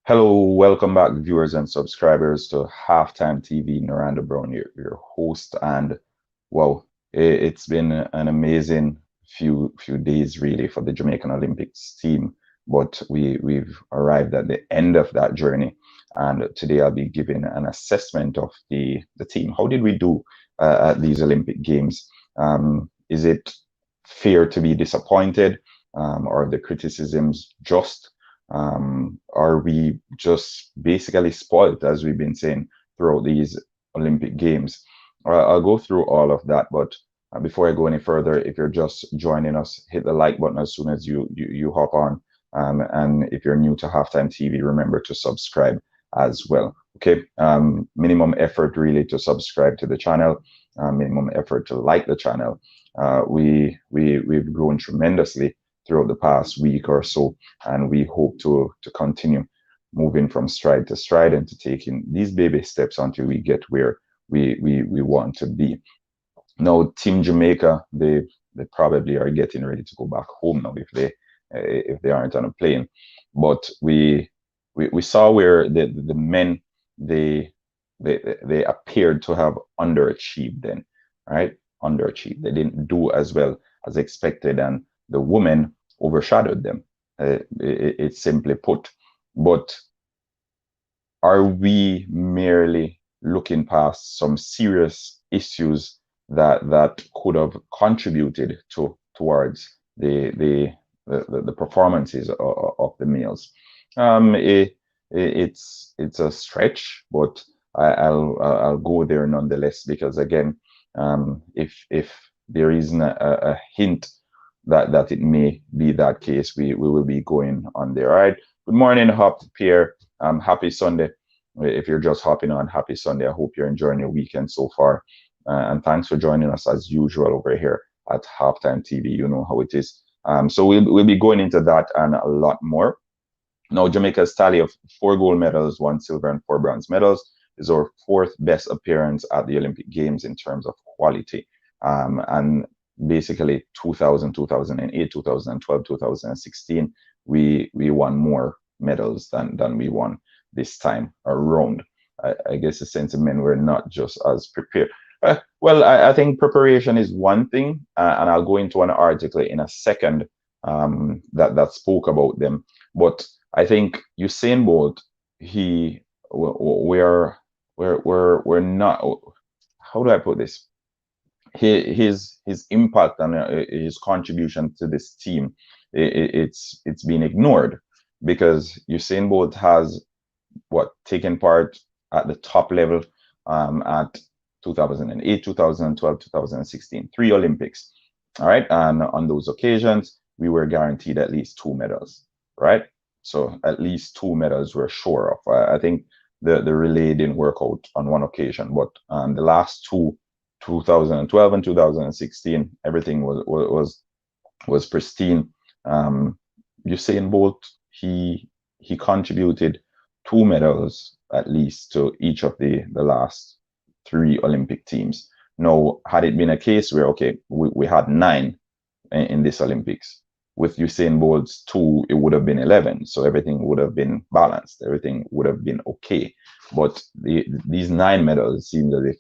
Hello, welcome back, viewers and subscribers to Halftime TV. Miranda Brown, your host, and wow, it's been an amazing few days really for the Jamaican Olympics team. But we've arrived at the end of that journey, and today I'll be giving an assessment of the team. How did we do at these Olympic Games? Is it fair to be disappointed, or the criticisms just? Are we just basically spoiled, as we've been saying throughout these Olympic Games? I'll go through all of that, but before I go any further, if you're just joining us, hit the like button as soon as you hop on. And if you're new to Halftime TV, remember to subscribe as well. Okay, minimum effort really to subscribe to the channel, minimum effort to like the channel. We've grown tremendously throughout the past week or so, and we hope to continue moving from stride to stride and to taking these baby steps until we get where we want to be. Now, Team Jamaica, they probably are getting ready to go back home now if they aren't on a plane. But we saw where the men they appeared to have underachieved then, right? Underachieved. They didn't do as well as expected, and the women overshadowed them. It's simply put. But are we merely looking past some serious issues that could have contributed towards the performances of the males? It's a stretch, but I'll go there nonetheless, because again, if there isn't a hint that it may be that case, we will be going on there. All right. Good morning, Hop Pierre. Happy Sunday. If you're just hopping on, happy Sunday. I hope you're enjoying your weekend so far. And thanks for joining us as usual over here at Halftime TV. You know how it is. So we'll be going into that and a lot more. Now, Jamaica's tally of 4 gold medals, 1 silver, and 4 bronze medals is our 4th best appearance at the Olympic Games in terms of quality. And basically 2000, 2008, 2012, 2016, we won more medals than we won this time around. I guess the sentiment, we're not just as prepared. Well, I think preparation is one thing, and I'll go into an article in a second that spoke about them. But I think Usain Bolt, we're not. How do I put this? His impact and his contribution to this team, it's been ignored, because Usain Bolt has taken part at the top level at 2008, 2012, 2016, 3 Olympics. All right, and on those occasions we were guaranteed at least 2 medals, right? So at least 2 medals we're sure of. I think the relay didn't work out on one occasion, but the last 2, 2012 and 2016, everything was pristine. Usain Bolt, he contributed 2 medals at least to each of the last 3 Olympic teams. Now, had it been a case where, okay, we had 9 in this Olympics, with Usain Bolt's 2, it would have been 11. So everything would have been balanced. Everything would have been okay. But these 9 medals seem as if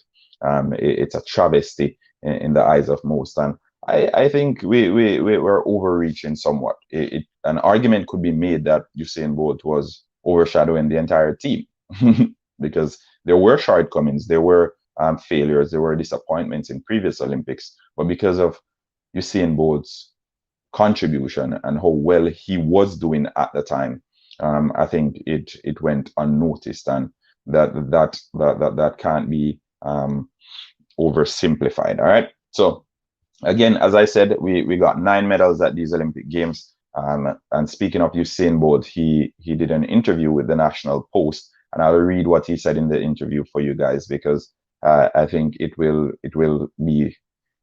it's a travesty in the eyes of most. And I think we're overreaching somewhat. An argument could be made that Usain Bolt was overshadowing the entire team because there were shortcomings, there were failures, there were disappointments in previous Olympics, but because of Usain Bolt's contribution and how well he was doing at the time, I think it went unnoticed, and that can't be oversimplified. All right. So again, as I said, we got 9 medals at these Olympic Games. And speaking of Usain Bolt, he did an interview with the National Post, and I'll read what he said in the interview for you guys, because I think it will be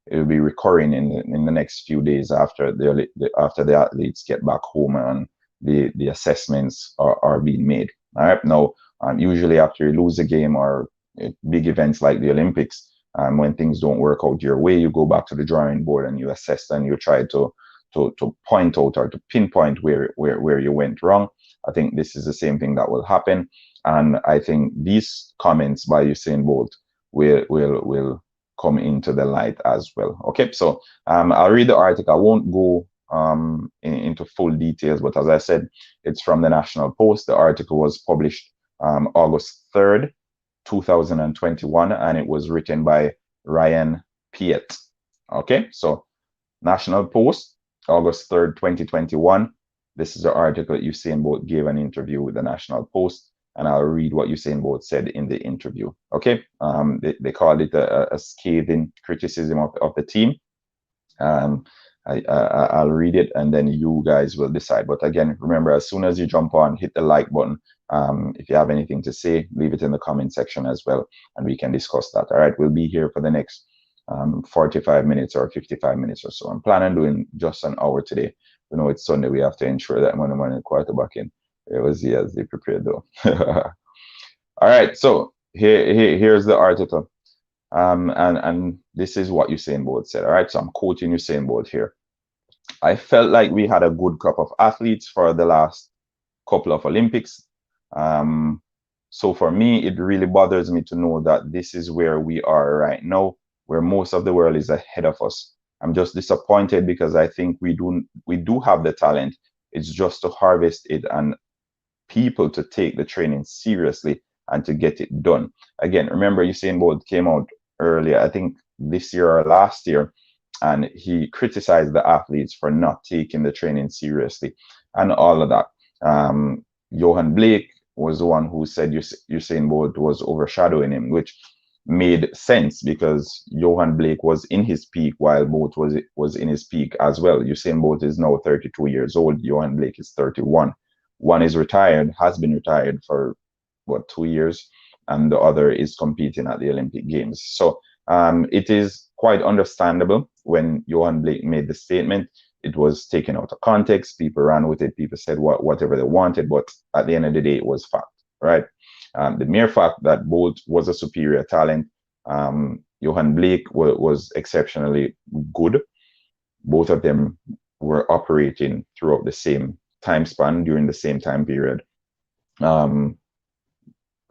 recurring in the next few days after the athletes get back home and the assessments are being made. All right. Now, usually after you lose a game or big events like the Olympics, when things don't work out your way, you go back to the drawing board and you assess and you try to to point out or to pinpoint where you went wrong. I think this is the same thing that will happen, and I think these comments by Usain Bolt will come into the light as well. Okay, so I'll read the article. I won't go into full details, but as I said, it's from the National Post. The article was published August 3rd, 2021, and it was written by Ryan Piet. Okay, so National Post, August 3rd, 2021. This is the article. Usain Bolt gave an interview with the National Post, and I'll read what Usain Bolt said in the interview. Okay, they called it a scathing criticism of the team. I'll read it, and then you guys will decide. But again, remember, as soon as you jump on, hit the like button. If you have anything to say, leave it in the comment section as well, and we can discuss that. All right, we'll be here for the next 45 minutes or 55 minutes or so. I'm planning on doing just an hour today. You know, it's Sunday. We have to ensure that when the quarterback in, it was as they prepared though. All right, so here's the article. And this is what Usain Bolt said. All right, so I'm quoting Usain Bolt here. I felt like we had a good crop of athletes for the last couple of Olympics. So for me, it really bothers me to know that this is where we are right now, where most of the world is ahead of us. I'm just disappointed because I think we do have the talent. It's just to harvest it and people to take the training seriously and to get it done. Again, remember Usain Bolt came out earlier, I think this year or last year, and he criticized the athletes for not taking the training seriously and all of that. Johan Blake was the one who said Usain Bolt was overshadowing him, which made sense because Johan Blake was in his peak while Bolt was in his peak as well. Usain Bolt is now 32 years old. Johan Blake is 31. One is retired, has been retired for what, 2 years, and the other is competing at the Olympic Games. So it is quite understandable when Johan Blake made the statement. It was taken out of context. People ran with it. People said whatever they wanted, but at the end of the day, it was fact, right? The mere fact that Bolt was a superior talent, Johan Blake was exceptionally good. Both of them were operating throughout the same time span during the same time period.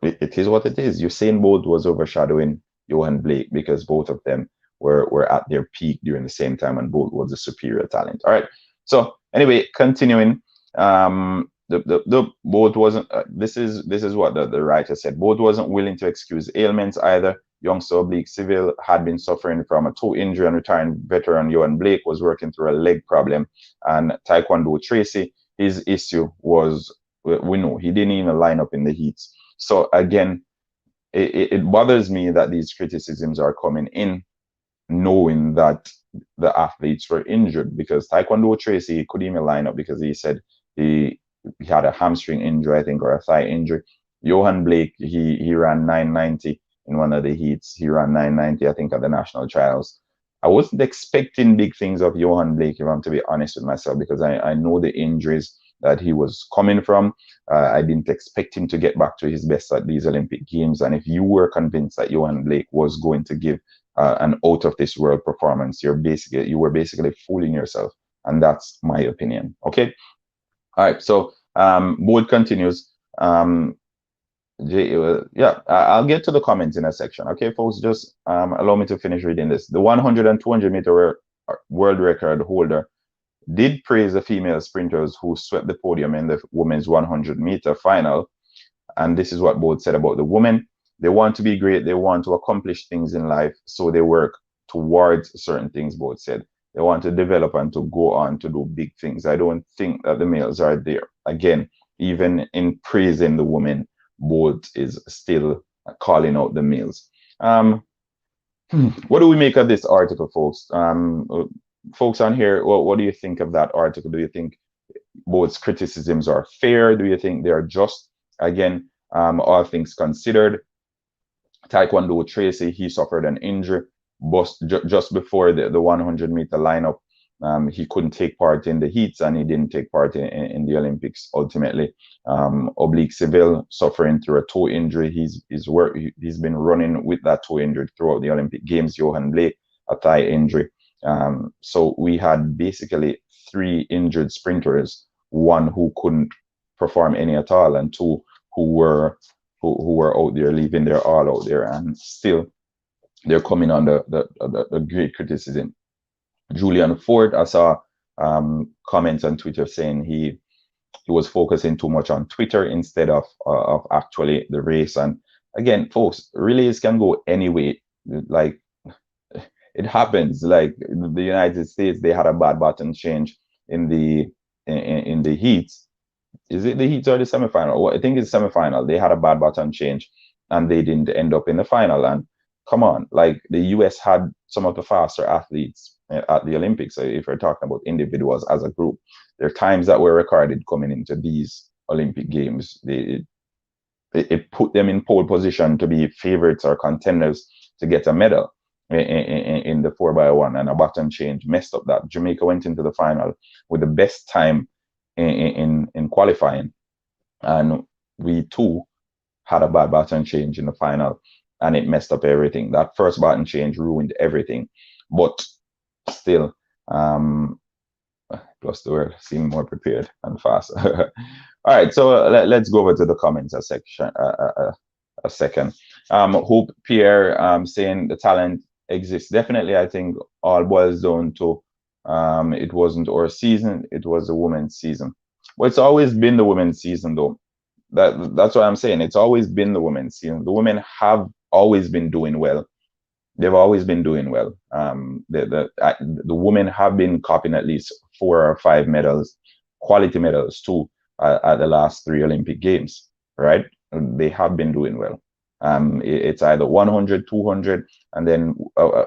It is what it is. Usain Bolt was overshadowing Johan Blake because both of them were at their peak during the same time, and Bolt was a superior talent. All right. So anyway, continuing, the Bolt wasn't. This is what the writer said. Bolt wasn't willing to excuse ailments either. Youngster Oblique Civil had been suffering from a toe injury, and retiring veteran Johan Blake was working through a leg problem. And Taekwondo Tracy, his issue was, we know he didn't even line up in the heats. So again, it bothers me that these criticisms are coming in, knowing that the athletes were injured, because Taekwondo Tracy couldn't even line up because he said he had a hamstring injury, I think, or a thigh injury. Johan Blake, he ran 990 in one of the heats. He ran 990, I think, at the national trials. I wasn't expecting big things of Johan Blake, if I'm to be honest with myself, because I know the injuries that he was coming from. I didn't expect him to get back to his best at these Olympic Games. And if you were convinced that Johan Blake was going to give an out of this world performance, you were basically fooling yourself. And that's my opinion. Okay. All right. So Bolt continues. I'll get to the comments in a section. Okay, folks, just allow me to finish reading this. The 100 and 200 meter world record holder did praise the female sprinters who swept the podium in the women's 100 meter final. And this is what Bolt said about the women. They want to be great. They want to accomplish things in life. So they work towards certain things, Bolt said. They want to develop and to go on to do big things. I don't think that the males are there. Again, even in praising the women, Bolt is still calling out the males. What do we make of this article, folks? Folks on here, what do you think of that article? Do you think Bolt's criticisms are fair? Do you think they are just? Again, all things considered, Taekwondo Tracy, he suffered an injury just before the 100 meter lineup. He couldn't take part in the heats, and he didn't take part in the Olympics ultimately. Oblique Civil suffering through a toe injury. He's been running with that toe injury throughout the Olympic Games. Johan Blake, a thigh injury. So we had basically three injured sprinters, one who couldn't perform any at all, and two who were out there leaving their all out there, and still they're coming under the great criticism. Julian Ford, I saw comments on Twitter saying he was focusing too much on Twitter instead of actually the race. And again, folks, relays can go any way. Like, it happens. Like the United States, they had a bad button change in the heat. Is it the heat or the semifinal? Well, I think it's semifinal. They had a bad button change and they didn't end up in the final. And come on, like the US had some of the faster athletes at the Olympics. If we're talking about individuals as a group, there are times that were recorded coming into these Olympic Games. It put them in pole position to be favorites or contenders to get a medal in the 4x1, and a button change messed up that. Jamaica went into the final with the best time in qualifying, and we too had a bad button change in the final, and it messed up everything. That first button change ruined everything, but still, plus the word seemed more prepared and fast. All right, so let's go over to the comments a second. Hope Pierre saying the talent exists. Definitely, I think all boils down to it wasn't our season, it was the women's season. Well, it's always been the women's season, though. That's what I'm saying. It's always been the women's season. The women have always been doing well. They've always been doing well. The women have been copying at least 4 or 5 medals, quality medals too, at the last 3 Olympic Games, right? They have been doing well. It's either 100, 200, and then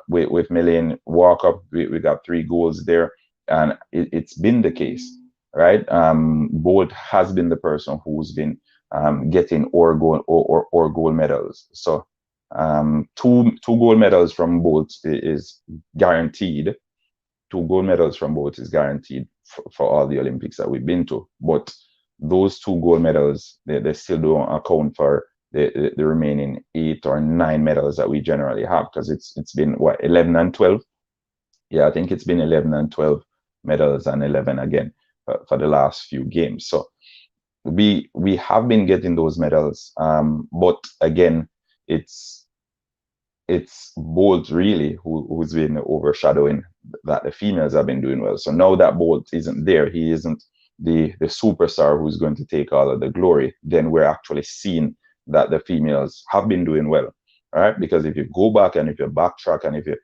with Million Walker, we got 3 goals there, and it's been the case, right? Bolt has been the person who's been getting or gold medals. So 2 gold medals from Bolt is guaranteed. 2 gold medals from Bolt is guaranteed for all the Olympics that we've been to. But those 2 gold medals, they still don't account for the remaining 8 or 9 medals that we generally have, because it's been what, 11 and 12. Yeah, I think it's been 11 and 12 medals, and 11 again for the last few games. So we have been getting those medals, but again, it's Bolt really who's been overshadowing that the females have been doing well. So now that Bolt isn't there, he isn't the superstar who's going to take all of the glory, then we're actually seeing that the females have been doing well, right? Because if you go back and if you backtrack and if you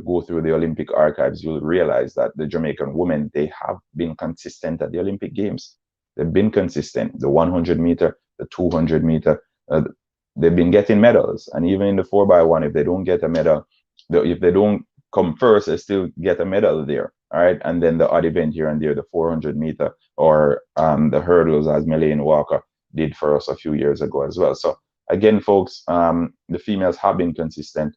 go through the Olympic archives, you'll realize that the Jamaican women, they have been consistent at the Olympic Games. They've been consistent. The 100 meter, the 200 meter, they've been getting medals. And even in the 4x1, if they don't get a medal, if they don't come first, they still get a medal there. All right. And then the odd event here and there, the 400 meter or the hurdles, as Melaine Walker did for us a few years ago as well. So again, folks, the females have been consistent.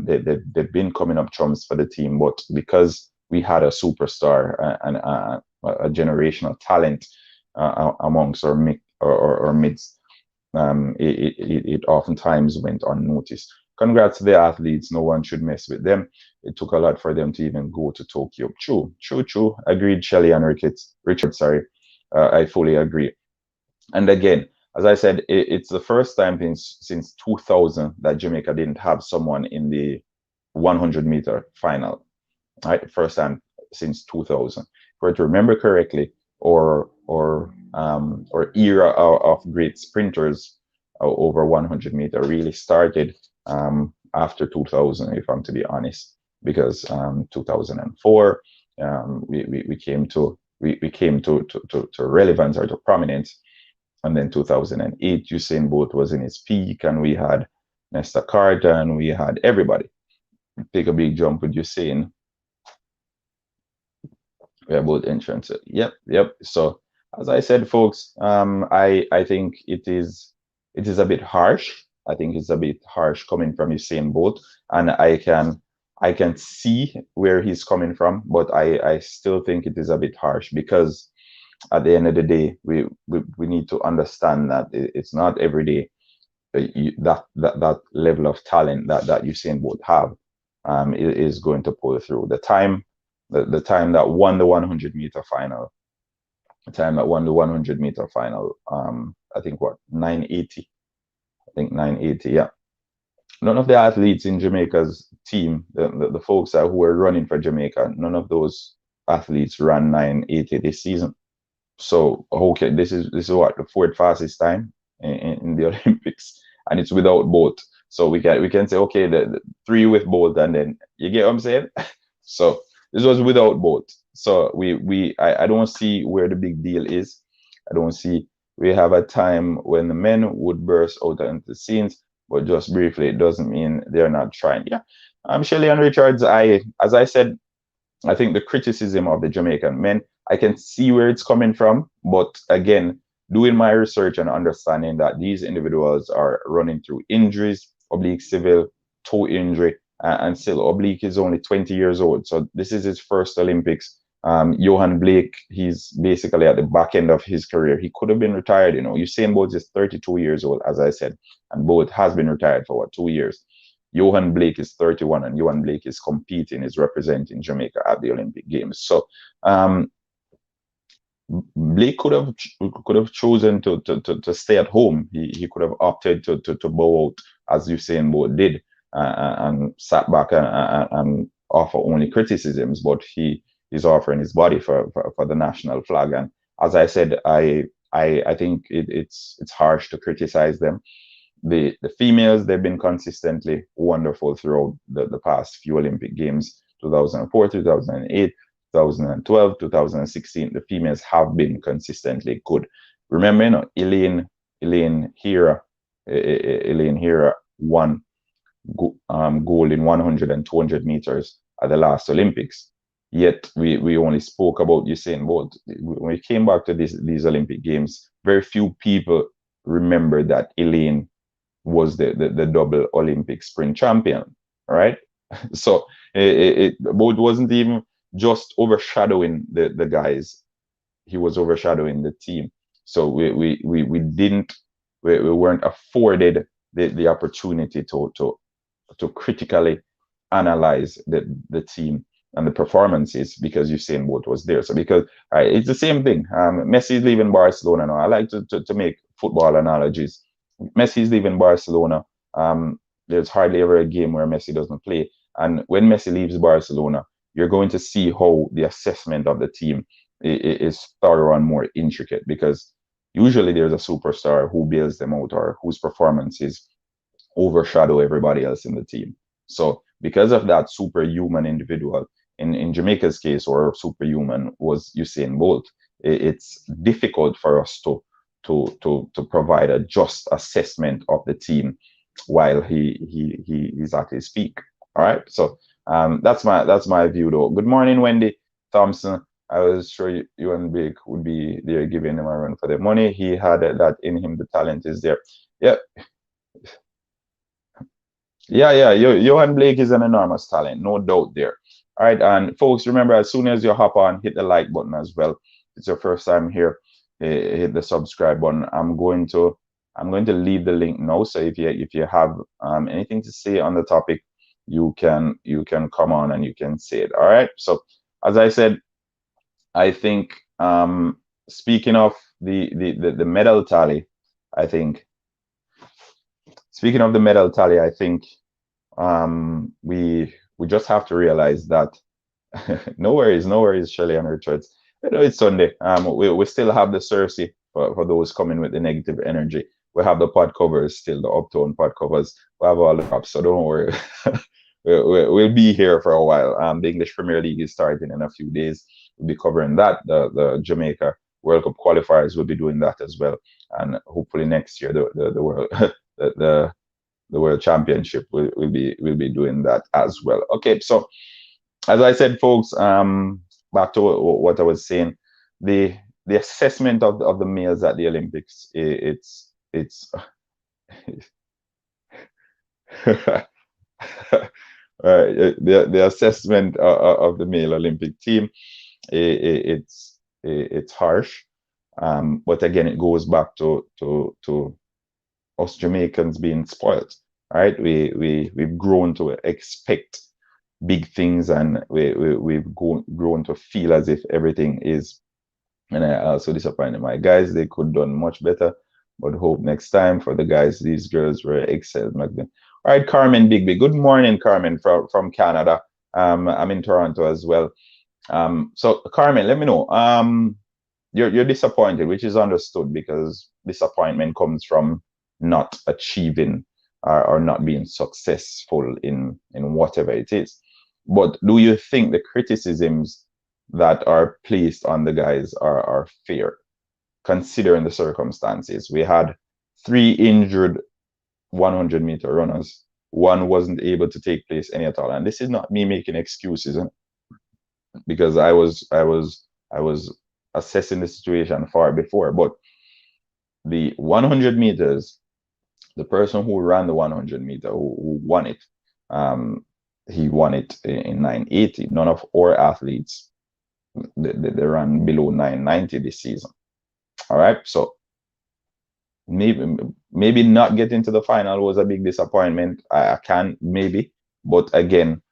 They've been coming up trumps for the team, but because we had a superstar and a generational talent amongst our midst, it oftentimes went unnoticed. Congrats to the athletes. No one should mess with them. It took a lot for them to even go to Tokyo. True. Agreed, Shelley and Richard, sorry. I fully agree. And again, as I said, it's the first time since 2000 that Jamaica didn't have someone in the 100 meter final. Right? First time since 2000. For it to remember correctly, or era of great sprinters over 100 meter really started after 2000, if I'm to be honest, because 2004 we came to relevance or to prominence, and then 2008 Usain Bolt was in his peak, and we had Nesta Carter, and we had everybody take a big jump with Usain. We are both entrants. Yep. So as I said, folks, I think it is a bit harsh. I think it's a bit harsh coming from Usain Bolt, and I can see where he's coming from, but I still think it is a bit harsh, because at the end of the day, we need to understand that it's not every day that level of talent that Usain Bolt have is going to pull through. The time the time that won the 100-meter final. The time that won the 100-meter final. I think what 980. I think 980. Yeah. None of the athletes in Jamaica's team, the folks who were running for Jamaica, none of those athletes ran 980 this season. So okay, this is what the fourth fastest time in the Olympics, and it's without Bolt. So we can say okay, the three with Bolt, and then you get what I'm saying. So this was without Bolt. So I don't see where the big deal is. I don't see. We have a time when the men would burst out into the scenes, but just briefly, it doesn't mean they're not trying. Yeah, Shelley and Richards. As I said, I think the criticism of the Jamaican men, I can see where it's coming from, but again, doing my research and understanding that these individuals are running through injuries, oblique civil, toe injury, and still oblique is only 20 years old. So this is his first Olympics. Johan Blake, he's basically at the back end of his career. He could have been retired, Usain Bolt is 32 years old, as I said, and Bolt has been retired for 2 years. Johan Blake is 31, and Johan Blake is competing, is representing Jamaica at the Olympic Games. So Blake could have chosen to stay at home. He could have opted to bow out, as Usain Bolt did, and sat back and offer only criticisms. But he is offering his body for the national flag. And as I said, I think it's harsh to criticize them. The females, they've been consistently wonderful throughout the past few Olympic Games, 2004, 2008, 2012, 2016. The females have been consistently good. Remember, Elaine Hira won gold in 100 and 200 meters at the last Olympics. Yet we only spoke about Usain Bolt. When we came back to these Olympic Games, very few people remember that Elaine was the double Olympic sprint champion, right? So Bolt wasn't even just overshadowing the guys; he was overshadowing the team. So we weren't afforded the opportunity to critically analyze the team and the performances because Usain Bolt was there. So because it's the same thing. Messi is leaving Barcelona now. I like to make football analogies. Messi is leaving Barcelona. There's hardly ever a game where Messi doesn't play. And when Messi leaves Barcelona, you're going to see how the assessment of the team is thorough and more intricate because usually there's a superstar who bails them out or whose performances overshadow everybody else in the team. So because of that superhuman individual, in Jamaica's case, or superhuman was Usain Bolt, it's difficult for us to provide a just assessment of the team while he's at his peak. All right, so that's my view though. Good morning, Wendy Thompson. I was sure you and Blake would be there giving him a run for the money. He had that in him. The talent is there. Yeah. Yeah. Johan Blake is an enormous talent, no doubt there. All right, and folks, remember, as soon as you hop on, hit the like button as well. If it's your first time here, hit the subscribe button. I'm going to leave the link now. So if you have anything to say on the topic, you can come on and you can say it. All right. So as I said, I think speaking of the medal tally, I think we just have to realize that no worries, Shelley and Richards. It's Sunday. We still have the Cersei for those coming with the negative energy. We have the pod covers still, the uptone pod covers. We have all the ups, so don't worry. We'll be here for a while. The English Premier League is starting in a few days. We'll be covering that. The Jamaica World Cup qualifiers will be doing that as well, and hopefully next year the world the World Championship will be doing that as well. Okay, so as I said, folks, back to what I was saying, the assessment of the males at the Olympics, it's the assessment of the male Olympic team, it's harsh, but again, it goes back to us Jamaicans being spoiled. Right, we've grown to expect big things, and we've grown to feel as if everything is. And I also disappointed my guys. They could done much better, but hope next time for the guys. These girls were excellent. All right, Carmen Bigby. Good morning, Carmen from Canada. I'm in Toronto as well. So Carmen, let me know. You're disappointed, which is understood because disappointment comes from not achieving or not being successful in whatever it is. But do you think the criticisms that are placed on the guys are fair, considering the circumstances? We had three injured 100-meter runners. One wasn't able to take place any at all. And this is not me making excuses, because I was assessing the situation far before. But the 100 meters, the person who ran the 100 meter, who won it, he won it in 980. None of our athletes, they ran below 990 this season. All right, so maybe not getting to the final was a big disappointment. I can maybe, but again,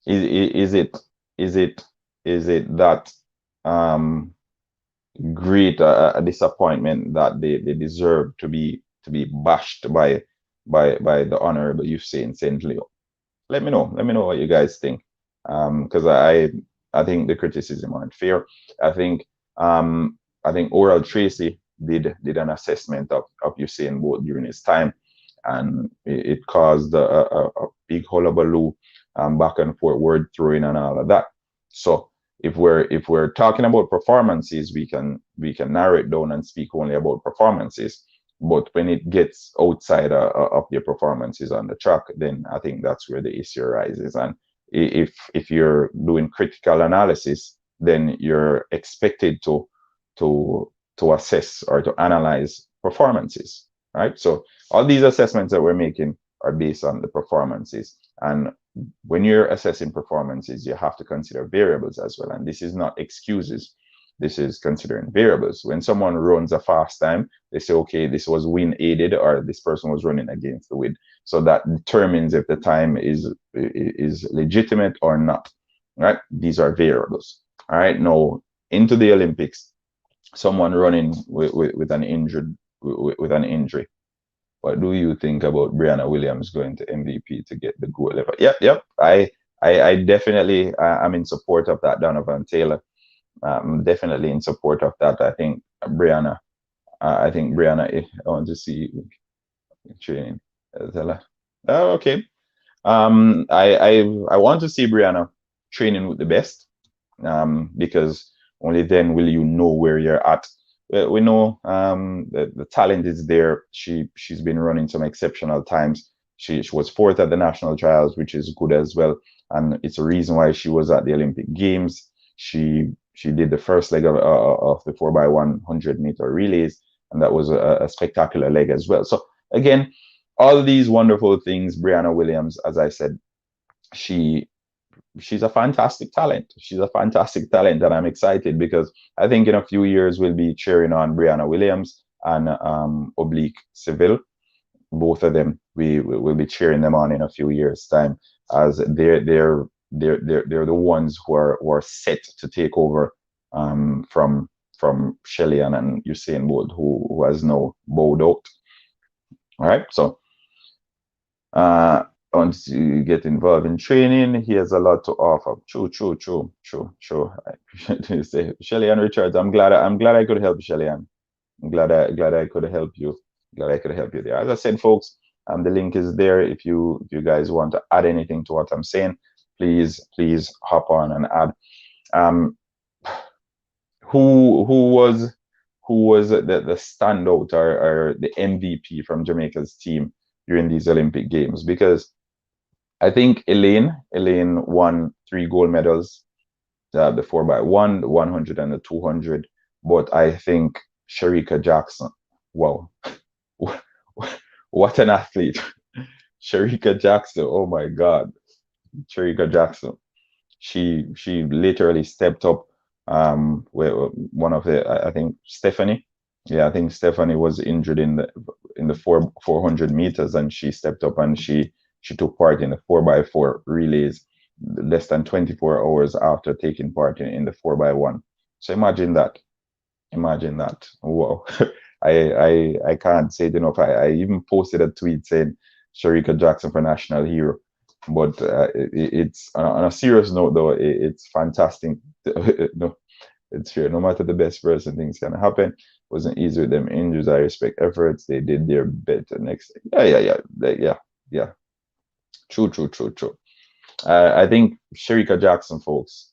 is it that great a disappointment that they deserve to be bashed by the honorable Usain St. Leo? Let me know. Let me know what you guys think. Because I think the criticism aren't fair. I think Oral Tracy did an assessment of Usain Bolt during his time, and it caused a big hullabaloo, back and forth, word throwing and all of that. So if we're talking about performances, we can narrow it down and speak only about performances. But when it gets outside of your performances on the track, then I think that's where the issue arises. And if you're doing critical analysis, then you're expected to assess or to analyze performances, right? So all these assessments that we're making are based on the performances. And when you're assessing performances, you have to consider variables as well. And this is not excuses. This is considering variables. When someone runs a fast time, they say, okay, this was wind aided, or this person was running against the wind. So that determines if the time is legitimate or not, right? These are variables. All right, now into the Olympics, someone running with an injury. What do you think about Brianna Williams going to MVP to get the gold level? Yep. I definitely, I'm in support of that. Donovan Taylor. I'm definitely in support of that. I think Brianna. I want to see training. Oh, okay. I want to see Brianna training with the best, because only then will you know where you're at. We know the talent is there. She's been running some exceptional times. She was fourth at the national trials, which is good as well, and it's a reason why she was at the Olympic Games. She did the first leg of the 4x100-meter relays, and that was a spectacular leg as well. So again, all these wonderful things. Brianna Williams, as I said, she's a fantastic talent. She's a fantastic talent, and I'm excited because I think in a few years we'll be cheering on Brianna Williams and Oblique Seville. Both of them, we will be cheering them on in a few years' time, as they're the ones who are set to take over from Shelly and Usain Bolt, who has now bowed out. All right, so once you get involved in training, he has a lot to offer. True. I appreciate you say Shelly and Richards. I'm glad I could help Shelly Ann. I'm glad I could help you. Glad I could help you there. As I said, folks, the link is there. If you guys want to add anything to what I'm saying, please hop on and add. Who was the standout or the MVP from Jamaica's team during these Olympic Games? Because I think Elaine won 3 gold medals, the 4x1, the 100, and the 200. But I think Sharika Jackson, wow, what an athlete! Sharika Jackson, oh my God, Sharika Jackson. She literally stepped up. With one of the, I think Stephanie. Yeah, I think Stephanie was injured in the 400 meters, and she stepped up and she she took part in the 4x4 relays less than 24 hours after taking part in the 4x1. So imagine that. Imagine that. Wow. I can't say it enough. I even posted a tweet saying Sharika Jackson for national hero. But it's on a serious note, though. It's fantastic. No, it's true. No matter the best person, things can happen. Wasn't easy with them injuries. I respect efforts. They did their better next. Yeah. True. I think Sharika Jackson, folks.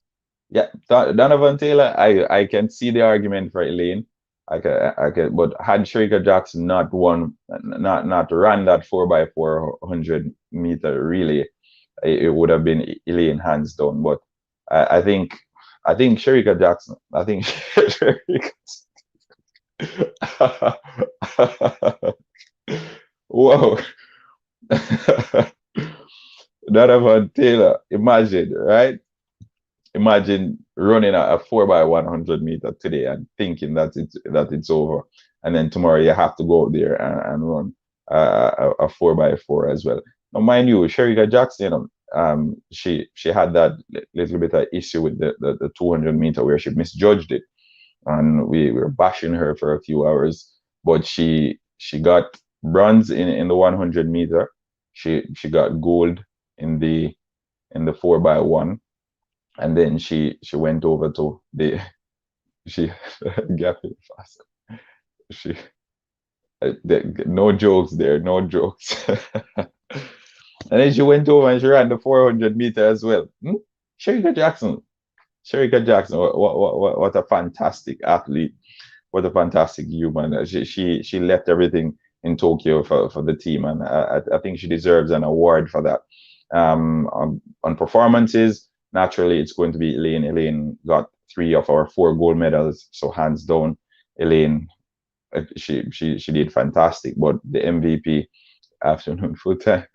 Yeah, Donovan Taylor. I can see the argument for Elaine. I can, but had Sharika Jackson not won, not run that 4x400 meter relay, it would have been Elaine hands down. But I think Sharika Jackson. I think Sharika. Whoa. Donovan Taylor. Imagine, right? Imagine running a 4x100 meter today and thinking that it's over, and then tomorrow you have to go out there and run a 4x4 as well. Now, mind you, Sharika Jackson, she had that little bit of issue with the 200 meter where she misjudged it, and we were bashing her for a few hours, but she got bronze in the 100 meter. She got gold in the 4x1, and then she went over to she got it fast. She no jokes there, no jokes. And then she went over and she ran the 400 meter as well. Sharika Jackson, Sharika Jackson, what a fantastic athlete, what a fantastic human. She left everything in Tokyo for the team, and I think she deserves an award for that. On performances, naturally, it's going to be Elaine. Elaine got 3 of our 4 gold medals, so hands down, Elaine. She did fantastic. But the MVP, afternoon full time.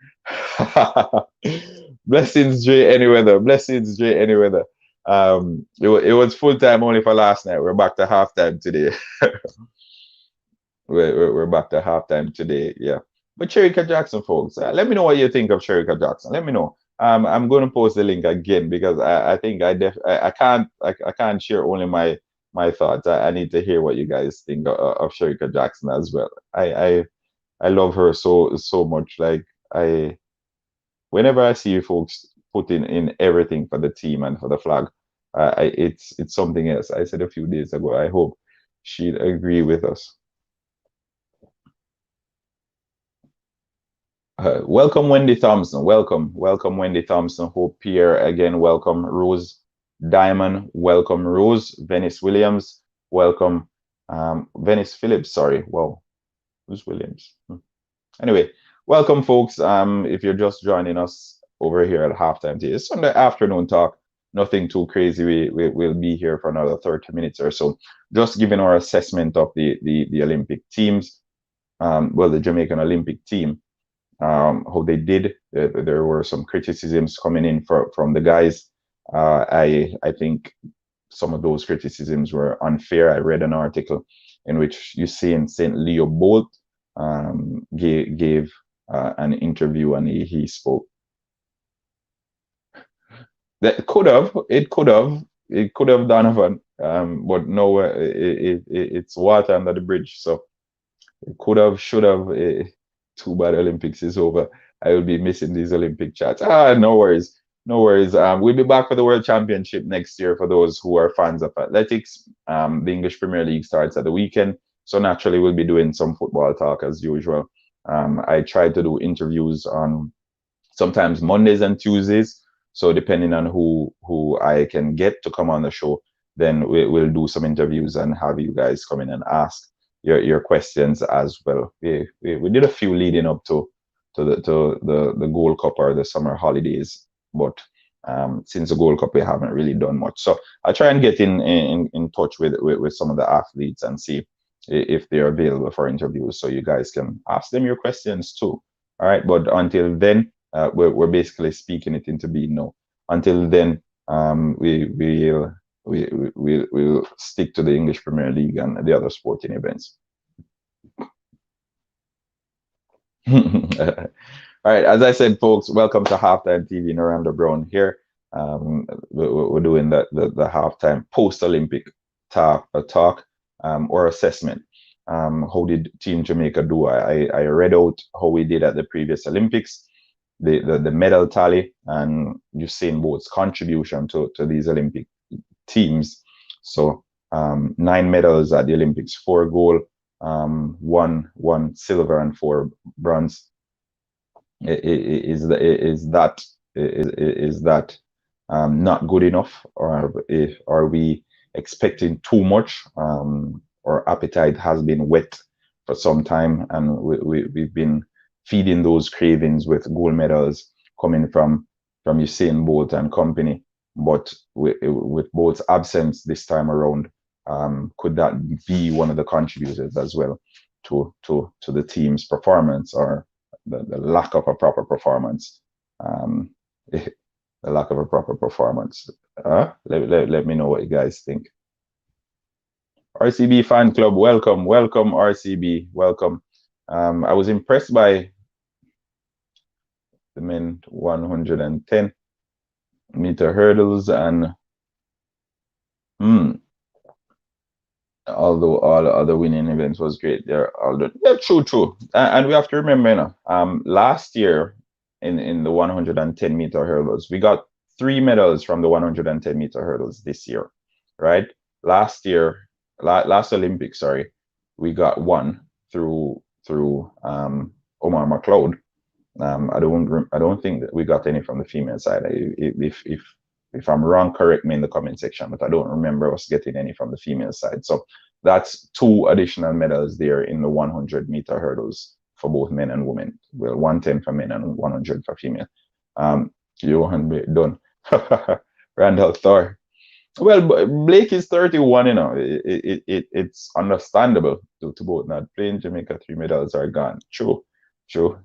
Blessings, Jay Anyweather. Blessings, Jay Anyweather. It was full time only for last night. We're back to halftime today. We're back to halftime today. Yeah. But Sharika Jackson, folks, let me know what you think of Sharika Jackson. Let me know. I'm going to post the link again because I think I can't share only my thoughts. I need to hear what you guys think of Sharika Jackson as well. I love her so much. Like, I whenever I see you folks put in everything for the team and for the flag, it's something else. I said a few days ago, I hope she'd agree with us. Welcome, Wendy Thompson. Welcome, Wendy Thompson. Hope Pierre again. Welcome, Rose Diamond. Welcome, Rose. Venice Williams. Welcome, Venice Phillips. Sorry. Well, who's Williams? Anyway, welcome, folks. If you're just joining us over here at Halftime TV, it's Sunday afternoon talk. Nothing too crazy. We'll be here for another 30 minutes or so. Just giving our assessment of the Olympic teams. Well, the Jamaican Olympic team. How they did. There were some criticisms coming in from the guys. I think some of those criticisms were unfair. I read an article in which Usain St. Leo Bolt gave an interview, and he spoke. That it could have Donovan, but no, it's water under the bridge. So it could have, should have. Too bad Olympics is over. I will be missing these Olympic chats. No worries. No worries. We'll be back for the World Championship next year for those who are fans of athletics. The English Premier League starts at the weekend. So naturally, we'll be doing some football talk as usual. I try to do interviews on sometimes Mondays and Tuesdays. So depending on who I can get to come on the show, then we'll do some interviews and have you guys come in and ask your questions as well. We did a few leading up to the Gold Cup or the summer holidays, but since the Gold Cup we haven't really done much. So I'll try and get in touch with some of the athletes and see if they're available for interviews, so you guys can ask them your questions too. All right, but until then, we're basically speaking it into being now. Until then, we'll stick to the English Premier League and the other sporting events. All right, as I said, folks, welcome to Halftime TV. Naranda Brown here. We're doing the halftime post-Olympic talk or assessment. How did Team Jamaica do? I read out how we did at the previous Olympics, the medal tally, and Usain Bolt's contribution to these Olympic teams. So 9 medals at the Olympics, 4 gold, one silver, and 4 bronze. Is that not good enough, or are we expecting too much? Our appetite has been whet for some time, and we've been feeding those cravings with gold medals coming from Usain Bolt and company. But with Bolt's absence this time around, could that be one of the contributors as well to the team's performance, or the lack of a proper performance? The lack of a proper performance. Let me know what you guys think. RCB fan club, welcome, RCB, welcome. I was impressed by the men 110-meter hurdles, and although all the other winning events was great, they're all the, yeah, true. And we have to remember, last year in the 110-meter hurdles, we got 3 medals from the 110-meter hurdles this year, right? Last Olympics, sorry, we got one through Omar McLeod. I don't think that we got any from the female side. If I'm wrong, correct me in the comment section, but I don't remember us getting any from the female side. So that's 2 additional medals there in the 100-meter hurdles for both men and women. Well, 110 for men and 100 for female. Johan done. Randall Thor. Well, Blake is 31, it's understandable to both not playing. Jamaica, 3 medals are gone. True.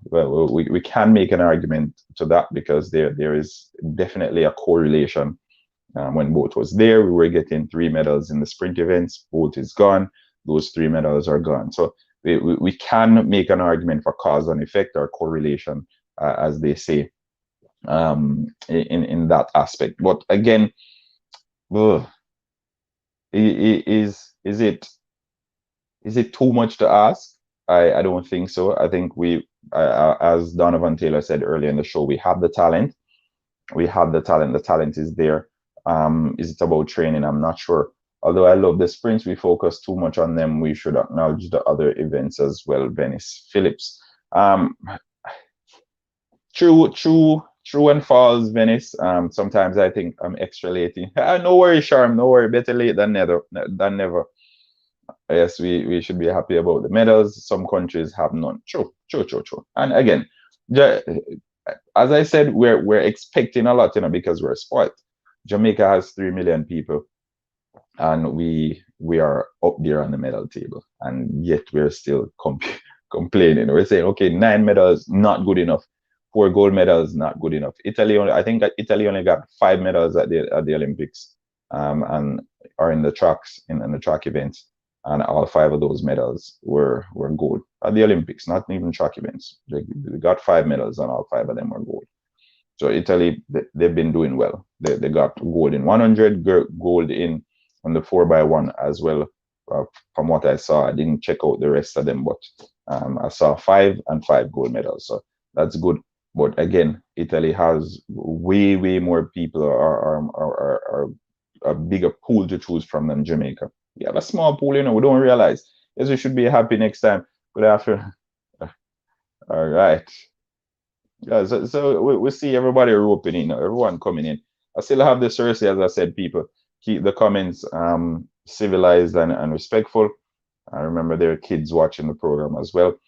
Well, we can make an argument to that, because there is definitely a correlation. When Bolt was there, we were getting 3 medals in the sprint events. Bolt is gone. Those 3 medals are gone. So we can make an argument for cause and effect, or correlation, as they say, in that aspect. But again, is it too much to ask? I don't think so. I think as Donovan Taylor said earlier in the show, we have the talent. The talent is there. Is it about training? I'm not sure. Although I love the sprints, we focus too much on them. We should acknowledge the other events as well. Venice, Phillips. True and false, Venice. Sometimes I think I'm extra late. No worry, Sharm. No worry. Better late than never. Yes, we should be happy about the medals. Some countries have none. True. And again, as I said, we're expecting a lot, because we're spoiled. Jamaica has 3 million people, and we are up there on the medal table, and yet we're still complaining. We're saying, okay, 9 medals, not good enough. 4 gold medals, not good enough. I think Italy only got 5 medals at the Olympics, and are in the tracks, in the track events, and all 5 of those medals were gold at the Olympics, not even track events. They got 5 medals, and all 5 of them were gold. So Italy, they've been doing well. They got gold in 100, gold on the 4x1 as well. From what I saw, I didn't check out the rest of them, but I saw 5 and 5 gold medals. So that's good. But again, Italy has way more people, or a bigger pool to choose from than Jamaica. We have a small pool, we don't realize. Yes, we should be happy next time. Good afternoon. All right. Yeah, so we see everybody roping in, everyone coming in. I still have the Cersei, as I said, people. Keep the comments civilized and respectful. I remember there are kids watching the program as well.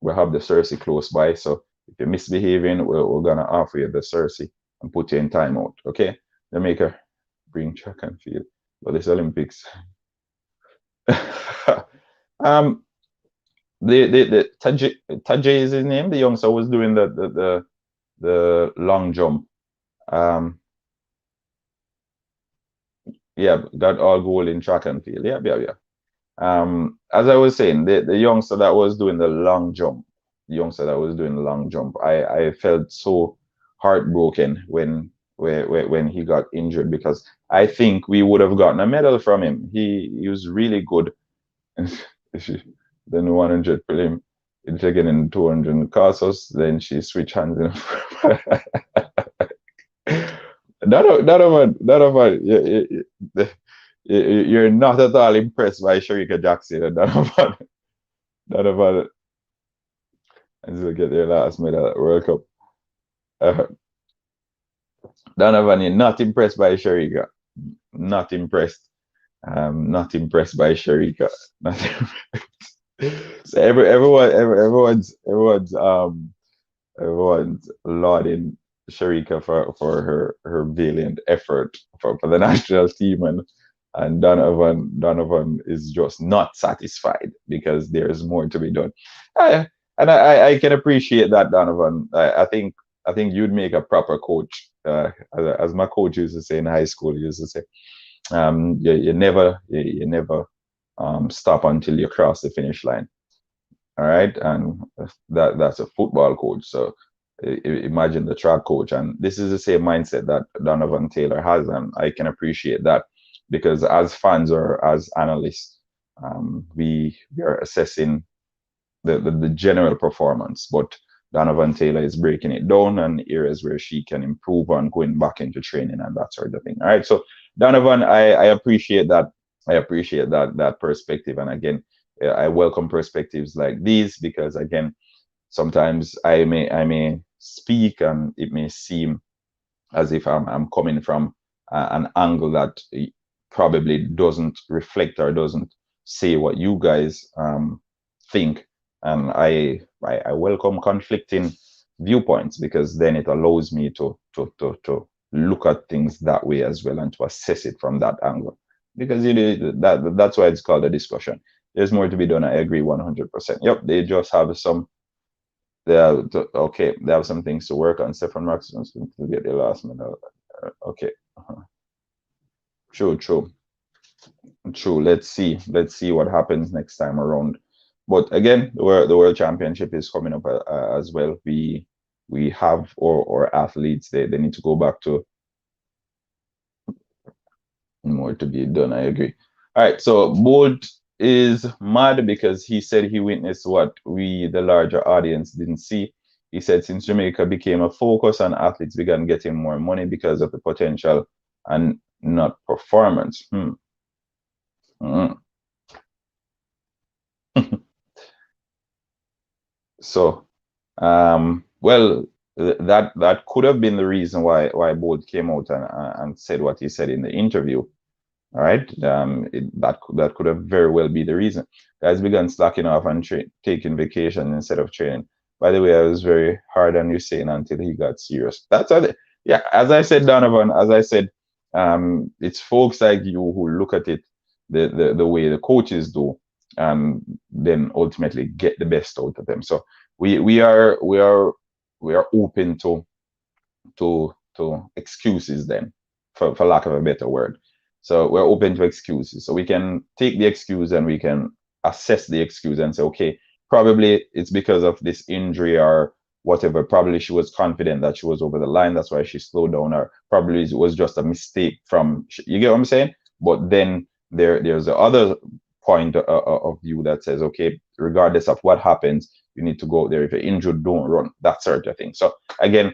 We have the Cersei close by, so if you're misbehaving, we're gonna offer you the Cersei and put you in timeout. Okay? Jamaica, bring track and field for this Olympics. The Tajay is his name. The youngster was doing the long jump. Yeah, got all gold in track and field. Yeah. As I was saying, the youngster that was doing the long jump, youngster that was doing the long jump. I felt so heartbroken when he got injured, because I think we would have gotten a medal from him. He was really good. Then 100 prelim, taken in 200 Casos, then she switched hands in. Donovan, you're not at all impressed by Sharika Jackson. Donovan, and will get their last medal at World Cup. Uh, Donovan, you're not impressed by Sharika. Not impressed. Not impressed by Sharika. Not so everyone's lauding Sharika for her valiant effort for the national team, and Donovan is just not satisfied because there's more to be done. I can appreciate that, Donovan. I think you'd make a proper coach. As my coach used to say in high school, he used to say, you never stop until you cross the finish line. All right, and that's a football coach. So imagine the track coach, and this is the same mindset that Donovan Taylor has, and I can appreciate that, because as fans or as analysts, we are assessing the general performance, but Donovan Taylor is breaking it down and areas where she can improve on, going back into training and that sort of thing. All right, so Donovan, I appreciate that. I appreciate that perspective, and again, I welcome perspectives like these, because again, sometimes I may speak and it may seem as if I'm coming from an angle that probably doesn't reflect or doesn't say what you guys think, and I welcome conflicting viewpoints, because then it allows me to look at things that way as well, and to assess it from that angle, because that's why it's called a discussion. There's more to be done. I agree 100%. Yep, they just have some. They have some things to work on. Stefan Maxim's going to get the last medal. Okay, true. Let's see what happens next time around. But again, the World Championship is coming up as well. We have our athletes. They need to go back to more to be done. I agree. All right, so Bolt is mad because he said he witnessed what we, the larger audience, didn't see. He said since Jamaica became a focus and athletes began getting more money because of the potential and not performance. So, well, that could have been the reason why Bolt came out and said what he said in the interview. All right, that could have very well be the reason. Guys began slacking off and taking vacation instead of training. By the way, I was very hard on Usain until he got serious. That's how yeah, as I said, Donovan, as I said, it's folks like you who look at it the way the coaches do, and then ultimately get the best out of them. So we are open to excuses then, for lack of a better word. So we're open to excuses. So we can take the excuse and we can assess the excuse and say, okay, probably it's because of this injury or whatever. Probably she was confident that she was over the line. That's why she slowed down, or probably it was just a mistake from, you get what I'm saying? But then there's the other point of view that says, okay, regardless of what happens, you need to go there. If you're injured, don't run, that sort of thing. So again,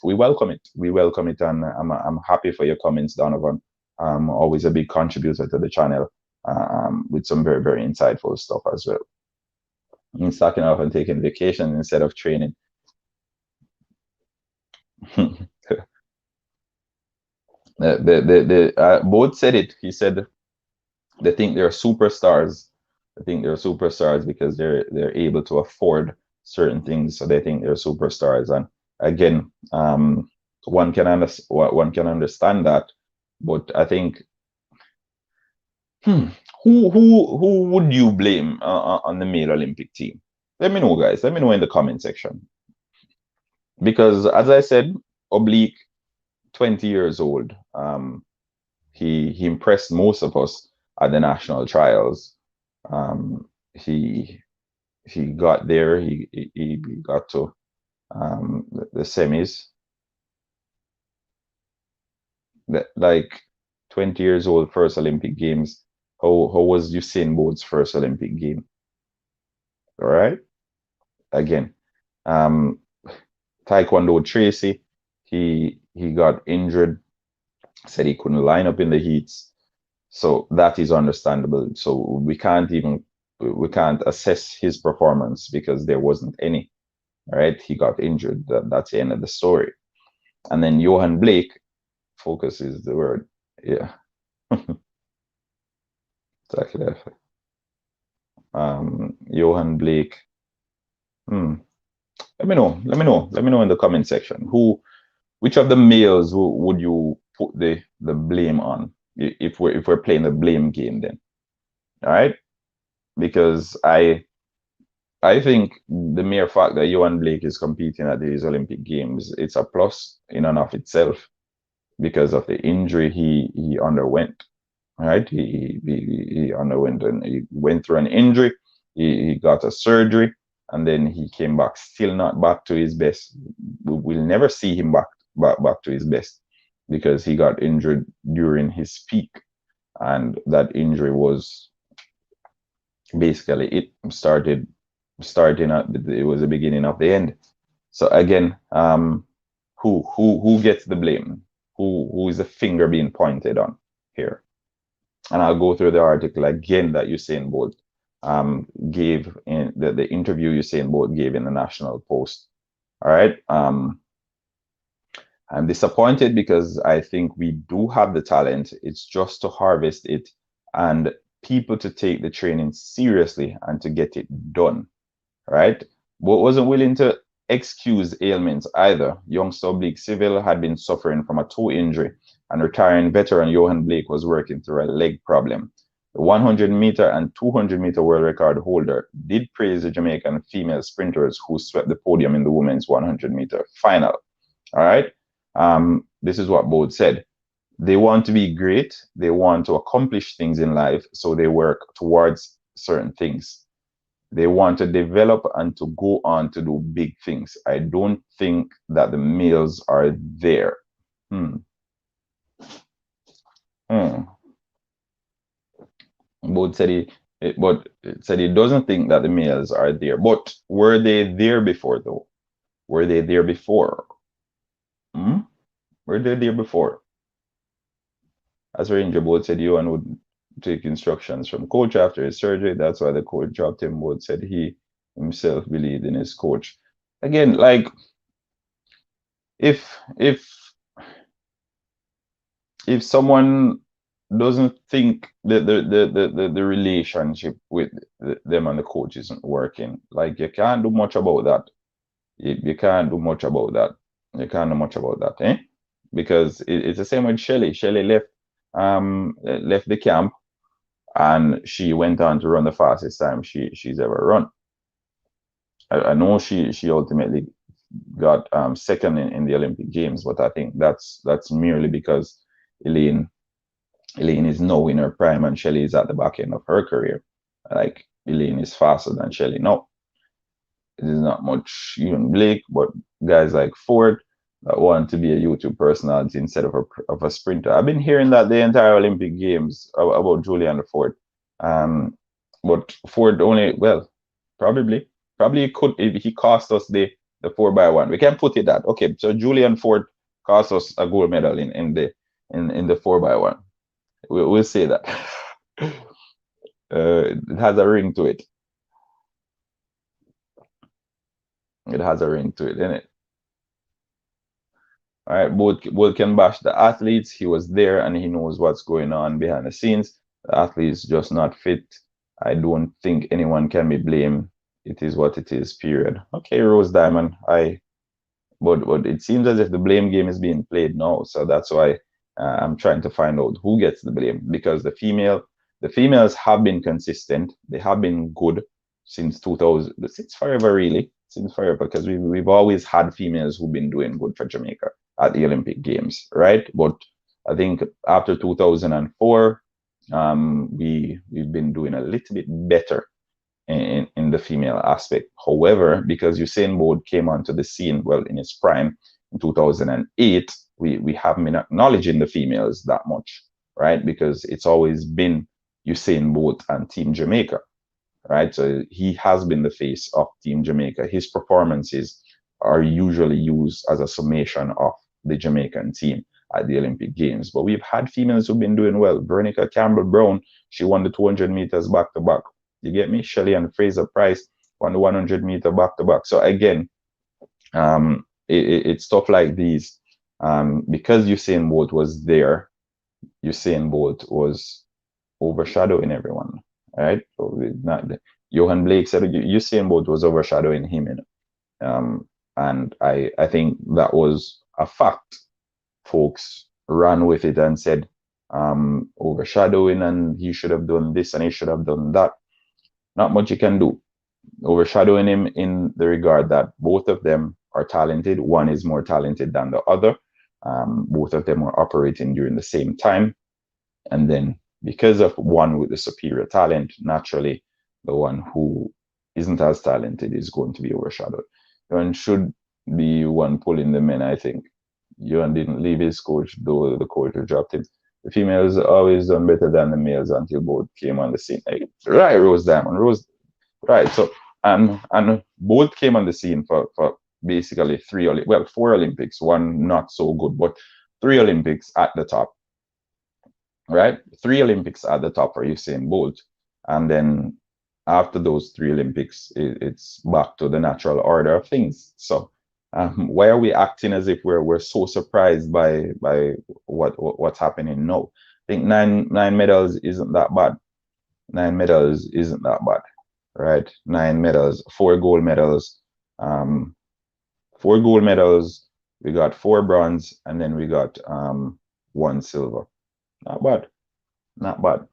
we welcome it. We welcome it, and I'm happy for your comments, Donovan. Always a big contributor to the channel, with some very, very insightful stuff as well. In stacking off and taking vacation instead of training. Both said it. He said they think they're superstars. I think they're superstars because they're able to afford certain things, so they think they're superstars. And again, one can understand that, but I think, who would you blame on the male Olympic team? Let me know, guys. Let me know in the comment section. Because as I said, Oblique, 20 years old. He impressed most of us at the national trials. He he got there. He got to the semis. Like 20 years old, first Olympic Games. How was Usain Bolt's first Olympic game? All right. Again, um, Taekwondo Tracy, he got injured, said he couldn't line up in the heats. So that is understandable. So we can't assess his performance because there wasn't any. All right. He got injured. That's the end of the story. And then Johan Blake, focus is the word. Yeah. Exactly. Johan Blake. Hmm. Let me know. Let me know. Let me know in the comment section. Which of the males would you put the blame on if we're playing the blame game then? All right, because I think the mere fact that Johan Blake is competing at these Olympic Games, it's a plus in and of itself because of the injury he underwent. Right, he underwent and he went through an injury. He got a surgery, and then he came back, still not back to his best. We'll never see him back to his best because he got injured during his peak, and that injury was basically it starting at it was the beginning of the end. So again, who gets the blame? Who is the finger being pointed on here? And I'll go through the article again that Usain Bolt gave in the interview Usain Bolt gave in the National Post. All right. I'm disappointed because I think we do have the talent. It's just to harvest it and people to take the training seriously and to get it done. Right. But wasn't willing to excuse ailments either. Youngster Oblique Civil had been suffering from a toe injury, and retiring veteran Johan Blake was working through a leg problem. The 100-meter and 200-meter world record holder did praise the Jamaican female sprinters who swept the podium in the women's 100-meter final. All right. This is what Bode said. They want to be great. They want to accomplish things in life, so they work towards certain things. They want to develop and to go on to do big things. I don't think that the males are there. Both said he doesn't think that the males are there. But were they there before though? Were they there before? Were they there before? As Ranger Boat said, Johan would take instructions from coach after his surgery. That's why the coach dropped him. Boat said he himself believed in his coach. Again, like if someone doesn't think that the relationship with them and the coach isn't working, like you can't do much about that. You can't do much about that. You can't do much about that, eh? Because it's the same with Shelly. Shelly left the camp, and she went on to run the fastest time she's ever run. I know she ultimately got second in the Olympic Games, but I think that's merely because Elaine is now in her prime and Shelly is at the back end of her career. Like Elaine is faster than Shelly now. It is not much even Blake, but guys like Ford that want to be a YouTube personality instead of a sprinter. I've been hearing that the entire Olympic Games about Julian Ford. But Ford only, well, probably could, if he cost us the 4x1. We can put it that. Okay, so Julian Ford cost us a gold medal in the 4x1. We'll say that. It has a ring to it. It has a ring to it, innit? All right, both can bash the athletes. He was there and he knows what's going on behind the scenes. The athletes just not fit. I don't think anyone can be blamed. It is what it is, period. Okay, Rose Diamond. But it seems as if the blame game is being played now. So that's why I'm trying to find out who gets the blame, because the females have been consistent. They have been good since 2000, since forever, really. Since forever, because we've always had females who've been doing good for Jamaica at the Olympic Games, right? But I think after 2004, we've been doing a little bit better in in the female aspect. However, because Usain Bolt came onto the scene, well, in his prime in 2008, we haven't been acknowledging the females that much, right? Because it's always been Usain Bolt and Team Jamaica, right? So he has been the face of Team Jamaica. His performances are usually used as a summation of the Jamaican team at the Olympic Games. But we've had females who've been doing well. Veronica Campbell-Brown, she won the 200 meters back to back. You get me? Shelley and Fraser Price won the 100 meter back to back. So again, it's stuff like these. Because Usain Bolt was there, Usain Bolt was overshadowing everyone, right? So not Johan Blake said Usain Bolt was overshadowing him, and I think that was a fact. Folks ran with it and said overshadowing, and he should have done this and he should have done that. Not much you can do. Overshadowing him in the regard that both of them are talented. One is more talented than the other. Both of them are operating during the same time. And then because of one with the superior talent, naturally, the one who isn't as talented is going to be overshadowed. And should be one pulling the men, I think. Johan didn't leave his coach, though the coach dropped him. The females always done better than the males until both came on the scene. Right, Rose Diamond, right. So and both came on the scene for basically 4 Olympics, one not so good, but 3 Olympics at the top. Right? 3 Olympics at the top for Usain Bolt. And then after those 3 Olympics, it's back to the natural order of things. So why are we acting as if we're so surprised by what's happening now? I think nine medals isn't that bad. 9 medals isn't that bad, right? 9 medals, 4 gold medals, 4 gold medals. We got 4 bronze, and then we got 1 silver. Not bad, not bad,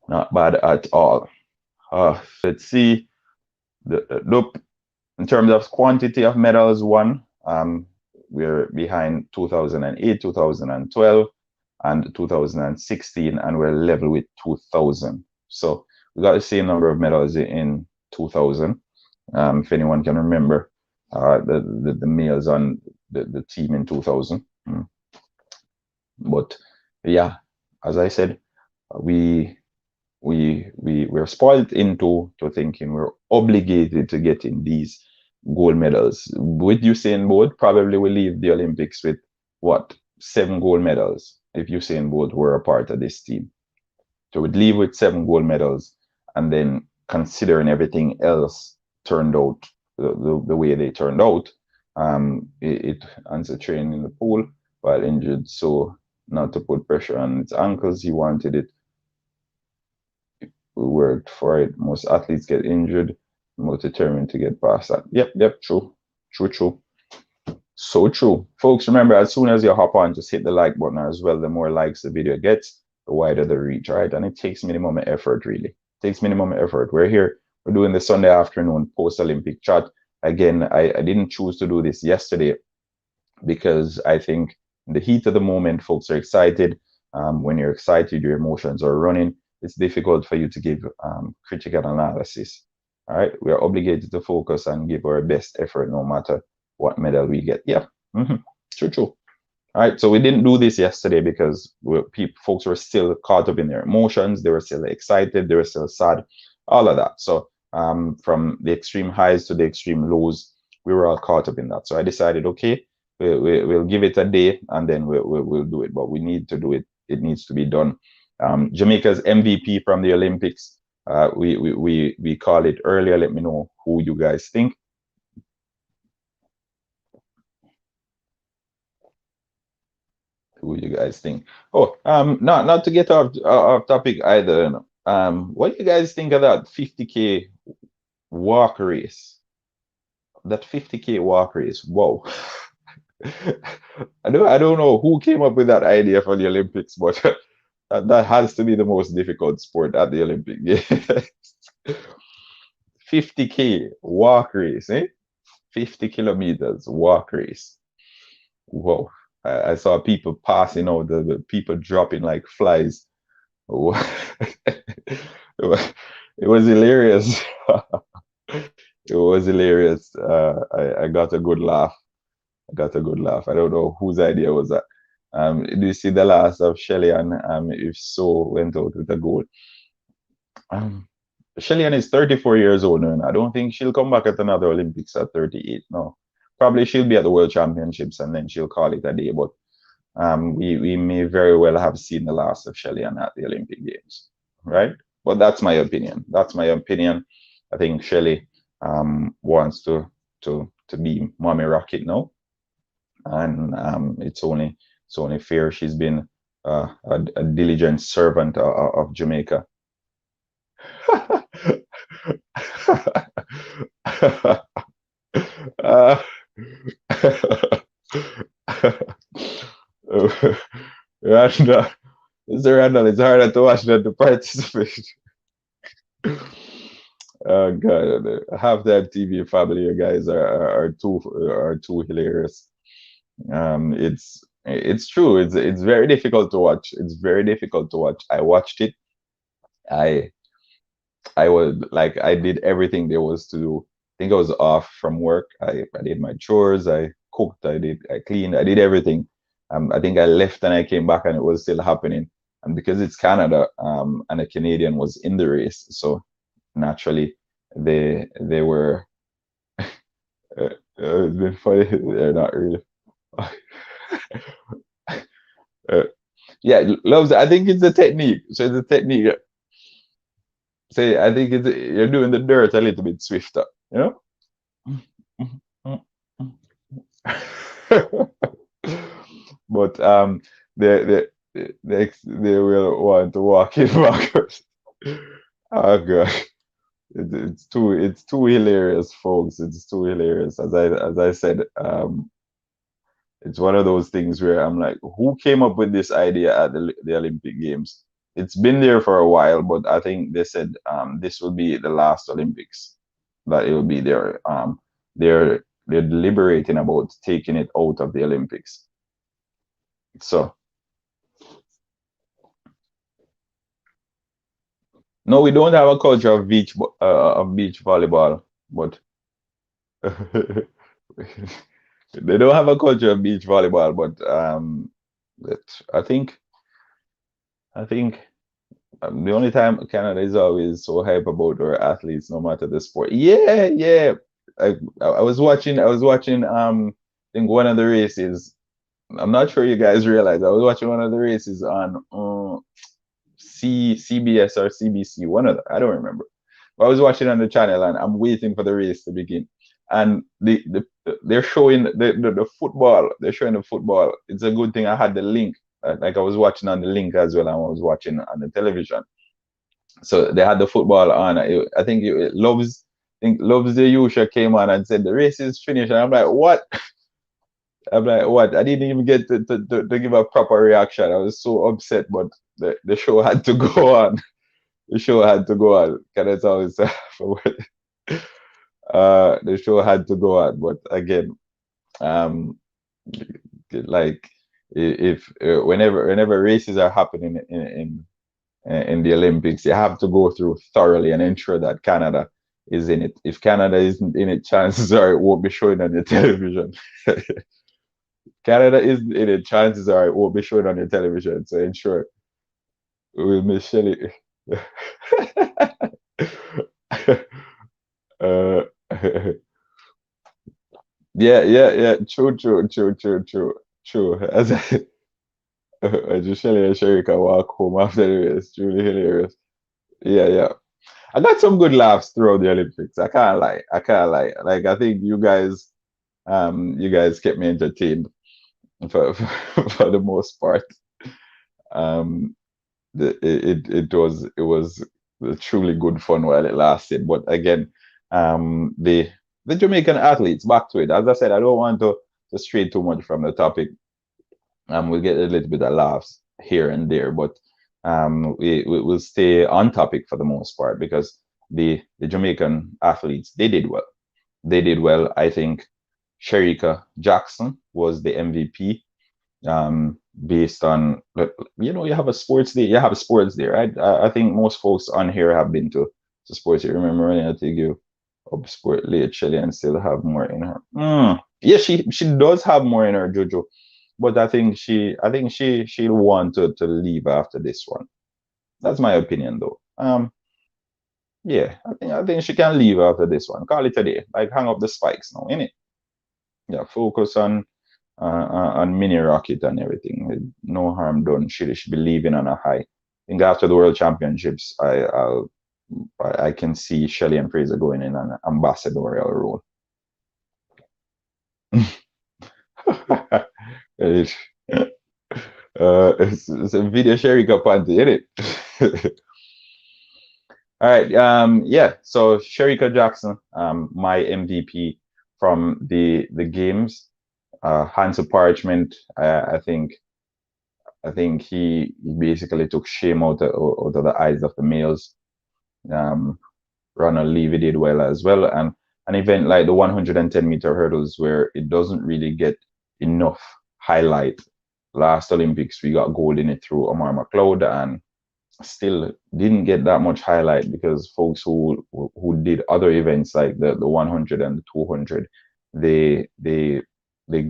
not bad at all. Let's see look. In terms of quantity of medals won, we're behind 2008, 2012, and 2016, and we're level with 2000. So we got the same number of medals in 2000. If anyone can remember the males on the team in 2000. But yeah, as I said, we're spoiled into thinking we're obligated to getting these gold medals. With Usain Bolt, probably we leave the Olympics with what, 7 gold medals if Usain Bolt were a part of this team. So we'd leave with 7 gold medals, and then considering everything else turned out the way they turned out, it answered training in the pool while injured, so not to put pressure on its ankles. He wanted it. We worked for it. Most athletes get injured. More determined to get past that. Yep, true. So true. Folks, remember, as soon as you hop on, just hit the like button as well. The more likes the video gets, the wider the reach, right? And it takes minimum effort, really. It takes minimum effort. We're here. We're doing the Sunday afternoon post-Olympic chat. Again, I didn't choose to do this yesterday because I think in the heat of the moment, folks are excited. When you're excited, your emotions are running. It's difficult for you to give critical analysis. All right, we are obligated to focus and give our best effort no matter what medal we get. Yeah, true. All right, so we didn't do this yesterday because folks were still caught up in their emotions. They were still excited. They were still sad, all of that. So from the extreme highs to the extreme lows, we were all caught up in that. So I decided, okay, we'll give it a day and then we'll do it. But we need to do it. It needs to be done. Jamaica's MVP from the Olympics. We call it earlier. Let me know who you guys think. Who you guys think? Oh, not to get off topic either. What do you guys think of that 50K walk race? That 50K walk race. Whoa. I don't know who came up with that idea for the Olympics, but that has to be the most difficult sport at the Olympic Games. 50K walk race, 50 kilometers walk race. Whoa. I saw people passing out, the people dropping like flies. It was hilarious. It was hilarious. I got a good laugh. I got a good laugh. I don't know whose idea was that. Do you see the last of Shelly and if so went out with a goal? Um, Shelly is 34 years old now, and I don't think she'll come back at another Olympics at 38. No, probably she'll be at the World Championships and then she'll call it a day. But we may very well have seen the last of Shelly at the Olympic Games, right? But that's my opinion. That's my opinion. I think Shelly wants to be mommy rocket now, and it's only fair. She's been a diligent servant of Jamaica. uh, Randall, Mr. Randall, it's harder to watch than to participate. Oh God, halftime TV family, you guys are too hilarious. It's true. It's very difficult to watch. It's very difficult to watch. I watched it. I I was like I did everything there was to do. I think I was off from work. I did my chores. I cooked. I cleaned. I did everything. I think I left and I came back and it was still happening. And because it's Canada, and a Canadian was in the race, so naturally they were. It's been funny. They're not really. Uh, yeah, loves. I think it's a technique. So it's a technique. Say, I think you're doing the dirt a little bit swifter, you know? But they will want to walk in backwards. Oh god. It's too hilarious, folks. It's too hilarious. As I said, it's one of those things where I'm like, who came up with this idea at the Olympic Games? It's been there for a while, but I think they said this will be the last Olympics. That it will be there. They're deliberating about taking it out of the Olympics. So no, we don't have a culture of beach volleyball, but they don't have a culture of beach volleyball, but that I think I think the only time Canada is always so hype about our athletes, no matter the sport. Yeah, yeah. I was watching I think one of the races. I'm not sure you guys realize I was watching one of the races on CBS or CBC, one of the, I don't remember. But I was watching on the channel and I'm waiting for the race to begin. And they're showing the football. They're showing the football. It's a good thing I had the link. Like I was watching on the link as well. And I was watching on the television. So they had the football on. I think Loves the Yusha came on and said the race is finished. And I'm like, what? I'm like, what? I didn't even get to give a proper reaction. I was so upset, but the show had to go on. The show had to go on. Can I always say the show had to go on. But again, um, like if whenever races are happening in the Olympics, you have to go through thoroughly and ensure that Canada is in it. If Canada isn't in it, chances are it won't be showing on the television. Canada isn't in it, chances are it won't be showing on your television. So ensure we'll miss Shelley. uh, yeah, yeah, yeah. True, true, true, true, true, true. As Shelly and Sharika walk home after the race, truly hilarious. Yeah, yeah. I got some good laughs throughout the Olympics. I can't lie. I can't lie. Like I think you guys kept me entertained for the most part. Um, it was truly good fun while it lasted. But again, the Jamaican athletes, back to it. As I said, I don't want to stray too much from the topic. We'll get a little bit of laughs here and there, but we will stay on topic for the most part because the Jamaican athletes, they did well. They did well. I think Sharika Jackson was the MVP, based on, you have a sports day. You have sports day, right? I think most folks on here have been to to sports. You remember when I take you up sport late, Shelly, and still have more in her. Yeah, she does have more in her, Jojo. But she'll want to leave after this one. That's my opinion, though. Yeah, I think she can leave after this one. Call it a day. Like hang up the spikes now, innit? Yeah, focus on mini rocket and everything. No harm done. She should be leaving on a high. I think after the World Championships, I can see Shelly and Fraser going in an ambassadorial role. it's, it's a video Sharika panty, isn't it? All right. Yeah. So Sharika Jackson, my MVP from the games. Hansel Parchment. I think he basically took shame out of the eyes of the males. Um, Ronald Levy did well as well, and an event like the 110-meter hurdles where it doesn't really get enough highlight. Last Olympics, we got gold in it through Omar McLeod, and still didn't get that much highlight because folks who did other events like the 100 and the 200, they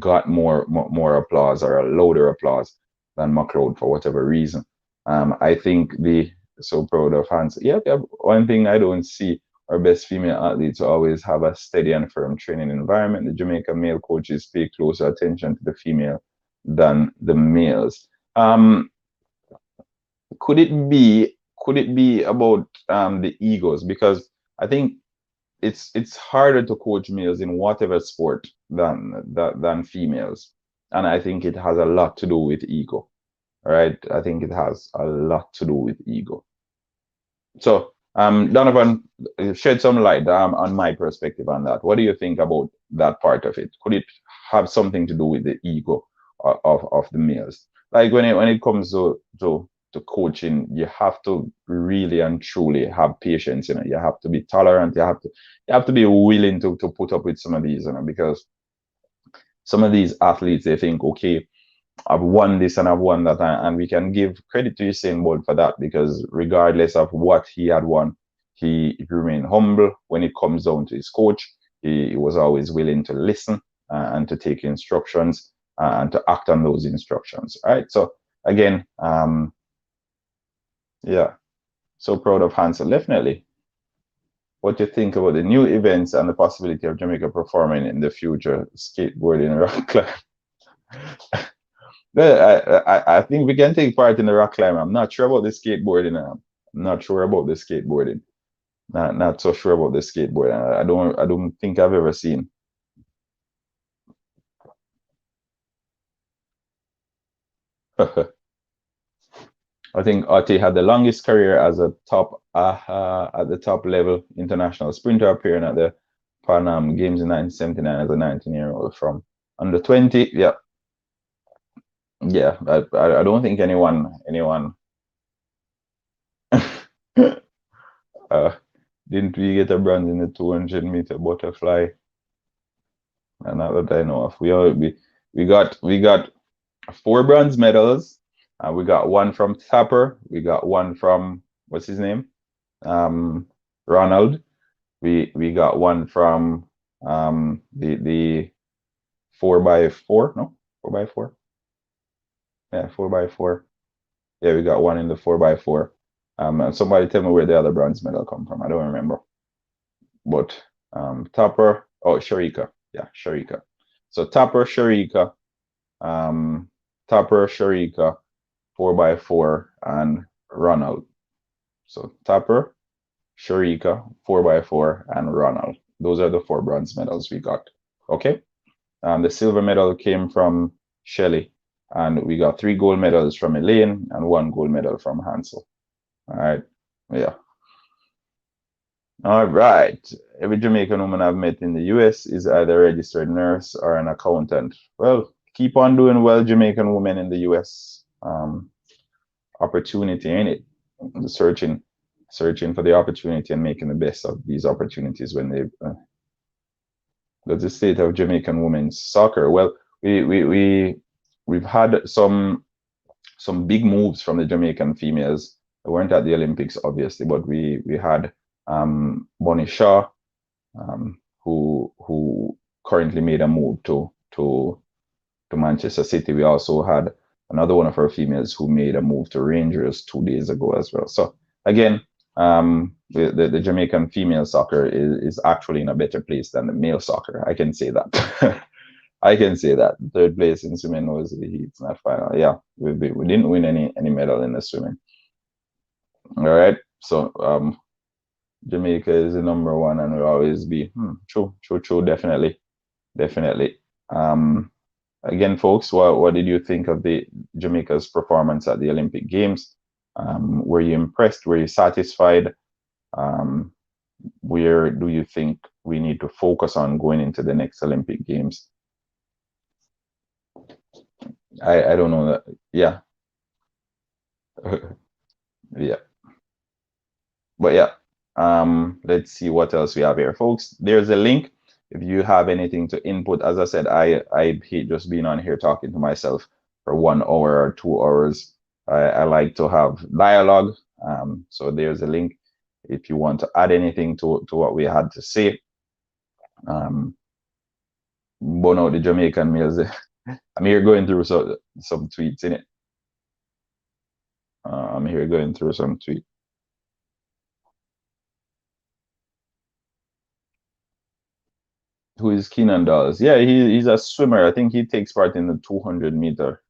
got more applause or a louder applause than McLeod for whatever reason. I think the so proud of Hans. Yeah, one thing I don't see our best female athletes always have a steady and firm training environment. The Jamaican male coaches pay closer attention to the female than the males. Could it be about the egos? Because I think it's harder to coach males in whatever sport than females, and I think it has a lot to do with ego. Right? I think it has a lot to do with ego. So, Donovan, shed some light on my perspective on that. What do you think about that part of it? Could it have something to do with the ego of the males? Like when it comes to coaching, you have to really and truly have patience. You have to be tolerant. You have to be willing to put up with some of these. Because some of these athletes, they think, okay, I've won this and I've won that, and we can give credit to Usain Bolt for that, because regardless of what he had won, he remained humble when it comes down to his coach. He was always willing to listen and to take instructions and to act on those instructions. All right. So again, yeah, so proud of Hansel. Definitely. What do you think about the new events and the possibility of Jamaica performing in the future skateboarding rock climb? I think we can take part in the rock climb. I'm not sure about the skateboarding. I'm not sure about the skateboarding. Not so sure about the skateboarding. I don't think I've ever seen. I think Oti had the longest career as a top at the top level international sprinter, appearing at the Pan Am Games in 1979 as a 19-year-old from under 20. Yeah, yeah. I don't think anyone didn't we get a bronze in the 200-meter butterfly? And not that I know of. We got 4 bronze medals. We got one from Tapper. We got one from what's his name? Ronald. We got one from the 4x4. No, 4x4. Yeah, 4x4. Yeah, we got one in the 4x4. And somebody tell me where the other bronze medal come from. I don't remember. But Tapper. Oh, Sharika. Yeah, Sharika. So Tapper, Sharika, Tapper, Sharika, 4x4, and Ronald. So Tapper, Sharika, 4x4, and Ronald. Those are the 4 bronze medals we got. Okay. The silver medal came from Shelley, and we got 3 gold medals from Elaine and 1 gold medal from Hansel. All right. Yeah. All right. Every Jamaican woman I've met in the US is either a registered nurse or an accountant. Well, keep on doing well, Jamaican women in the US. Opportunity, ain't it? Searching for the opportunity and making the best of these opportunities when they. That's the state of Jamaican women's soccer. Well, we've had some big moves from the Jamaican females. They weren't at the Olympics, obviously, but we had Bonnie Shaw, who currently made a move to Manchester City. We also had another one of our females who made a move to Rangers 2 days ago as well. So again, the Jamaican female soccer is actually in a better place than the male soccer. I can say that. I can say that. Third place in swimming was the Heats, not final. Yeah, we didn't win any medal in the swimming. All right. So Jamaica is the number one and will always be. True, definitely. Definitely. Again, folks, what did you think of the Jamaica's performance at the Olympic Games? Were you impressed? Were you satisfied? Where do you think we need to focus on going into the next Olympic Games? I don't know that. Yeah. Yeah. But yeah, let's see what else we have here, folks. There's a link. If you have anything to input, as I said, I hate just being on here talking to myself for 1 hour or 2 hours. I like to have dialogue. So there's a link if you want to add anything to what we had to say. Burn out the Jamaican meals. I'm here going through some tweets in it. I'm here going through some tweets. Who is Keenan Dawes? Yeah, he's a swimmer. I think he takes part in the 200 meter.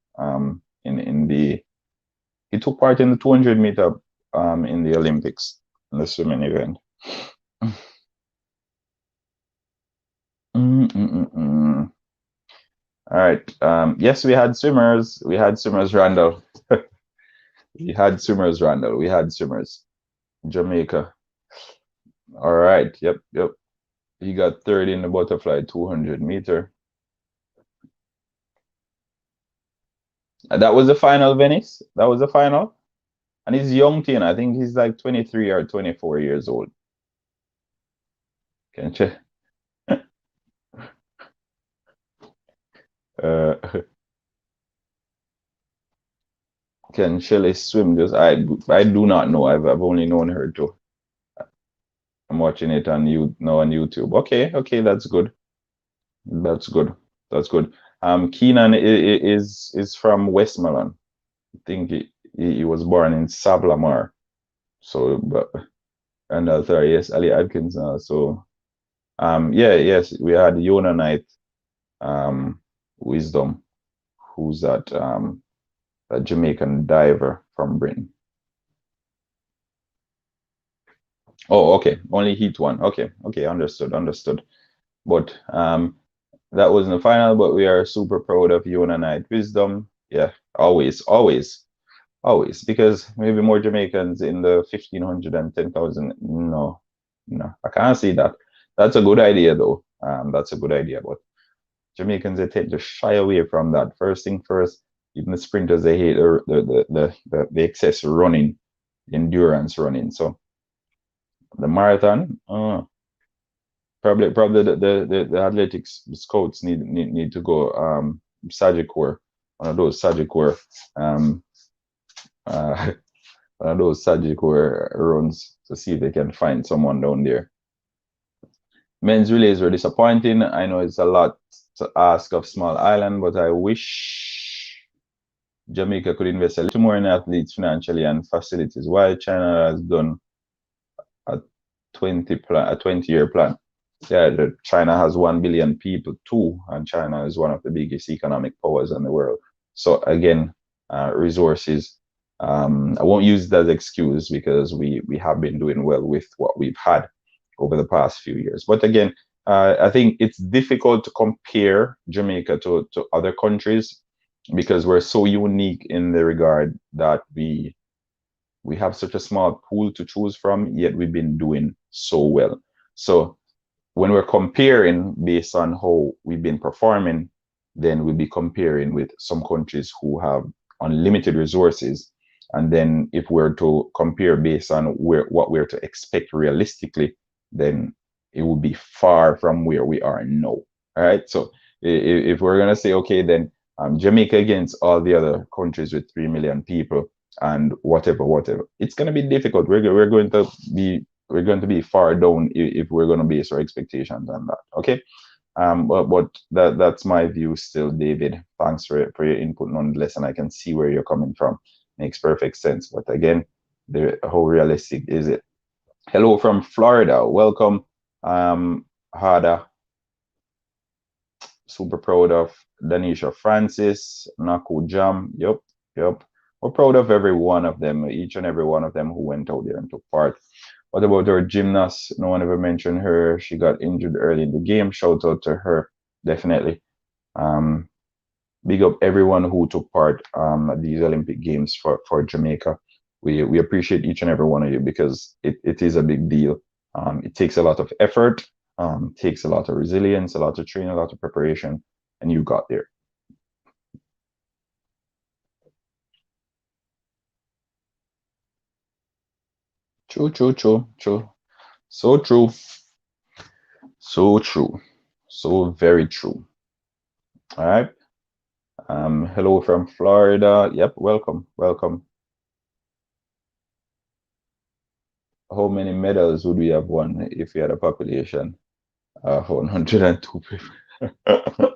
He took part in the 200 meter in the Olympics in the swimming event. All right. Yes, we had swimmers. We had swimmers, Randall. We had swimmers, Randall. We had swimmers. Jamaica. All right. Yep. He got third in the butterfly 200 meter. That was the final, Venice. That was the final. And he's young teen. I think he's like 23 or 24 years old. Can check. Can Shelley swim? Just I do not know. I've only known her too. I'm watching it on YouTube. Okay, that's good. That's good. Keenan is from Westmoreland. I think he was born in Savlamar. So, but and sorry, yes, Ali Adkins. Yes, we had Yona Knight, Wisdom, who's that a Jamaican diver from Britain. Oh, okay, only Heat 1. Okay, understood. But that wasn't the final, but we are super proud of Yona Knight. Wisdom, yeah, always, because maybe more Jamaicans in the 1,500 and 10,000. No, I can't see that. That's a good idea, though. That's a good idea, but Jamaicans, they tend to shy away from that. First thing first, even the sprinters, they hate the excess running, endurance running. So the marathon, probably the athletics scouts need to go Sagicor, one of those Sagicor one of those Sagicor runs to see if they can find someone down there. Men's relays were disappointing. I know it's a lot to ask of small island, but I wish Jamaica could invest a little more in athletes financially and facilities, while China has done a 20-year plan. Yeah, China has 1 billion people too, and China is one of the biggest economic powers in the world. So again, resources. I won't use that as excuse because we have been doing well with what we've had over the past few years. But again, I think it's difficult to compare Jamaica to other countries because we're so unique in the regard that we have such a small pool to choose from, yet we've been doing so well. So when we're comparing based on how we've been performing, then we'll be comparing with some countries who have unlimited resources. And then if we're to compare based on what we're to expect realistically, then it would be far from where we are now. All right. So if we're going to say, okay, then Jamaica against all the other countries with 3 million people and whatever, it's going to be difficult. We're going to be we're going to be far down if we're going to base our expectations on that. Okay. But that's my view still, David. Thanks for your input nonetheless, and I can see where you're coming from. Makes perfect sense. But again, how realistic is it? Hello from Florida. Welcome, Hada. Super proud of Danisha Francis, Naku Jam. Yep, yep. We're proud of every one of them, each and every one of them who went out there and took part. What about our gymnast? No one ever mentioned her. She got injured early in the game. Shout out to her, definitely. Big up everyone who took part at these Olympic Games for Jamaica. We appreciate each and every one of you because it is a big deal. It takes a lot of effort, takes a lot of resilience, a lot of training, a lot of preparation, and you got there. True, true, true, true. So true. So true. So very true. All right. Hello from Florida. Yep, welcome, welcome. How many medals would we have won if we had a population of 102 people?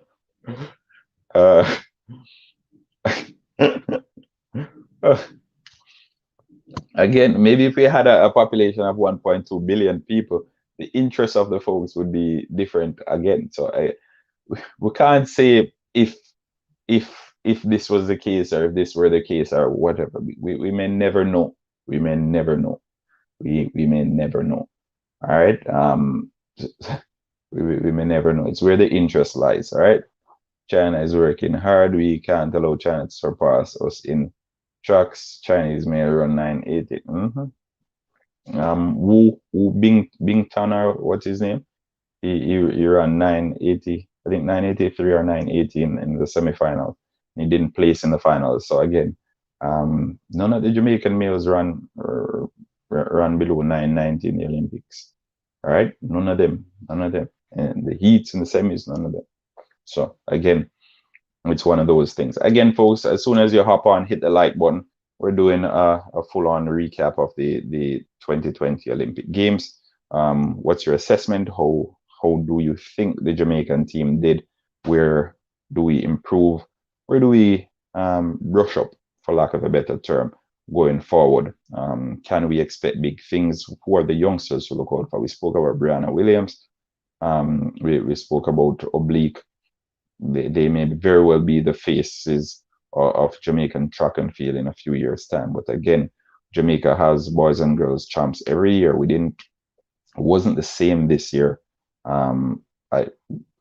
uh, Again, maybe if we had a population of 1.2 billion people, the interest of the folks would be different again. So we can't say if this was the case or if this were the case or whatever. We may never know. We may never know. We may never know. All right. We may never know. It's where the interest lies. All right. China is working hard. We can't allow China to surpass us in trucks. Chinese may run 980. Wu Bing Tanner, what's his name? He ran 980, I think 983 or 980 in the semifinal. He didn't place in the finals. So again, none of the Jamaican males run below 990 in the Olympics. All right, none of them, and the heats and the semis, none of them. So again, it's one of those things. Again, folks, as soon as you hop on, hit the like button. We're doing a full-on recap of the 2020 Olympic Games. What's your assessment? How do you think the Jamaican team did? Where do we improve? Where do we brush up, for lack of a better term, going forward? Can we expect big things? Who are the youngsters to look out for? We spoke about Brianna Williams. We spoke about Oblique. They may very well be the faces of Jamaican track and field in a few years' time. But again, Jamaica has boys and girls champs every year. It wasn't the same this year. I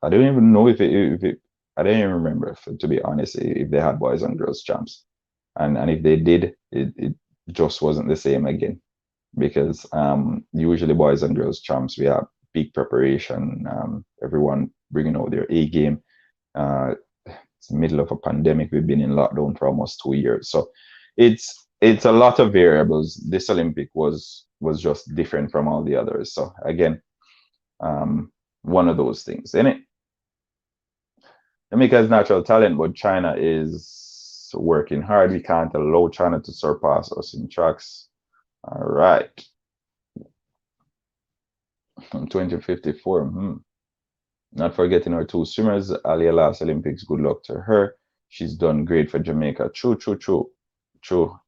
don't even know if it I don't even remember, to be honest, if they had boys and girls champs. And if they did, it just wasn't the same again. Because usually boys and girls champs, we have big preparation, everyone bringing out their A game. It's the middle of a pandemic. We've been in lockdown for almost 2 years. So it's a lot of variables. This Olympic was just different from all the others. So again, one of those things, isn't it? Jamaica has natural talent, but China is working hard. We can't allow China to surpass us in tracks. All right. 2054. Not forgetting our two swimmers, Alia last Olympics. Good luck to her. She's done great for Jamaica. True, true, true, true.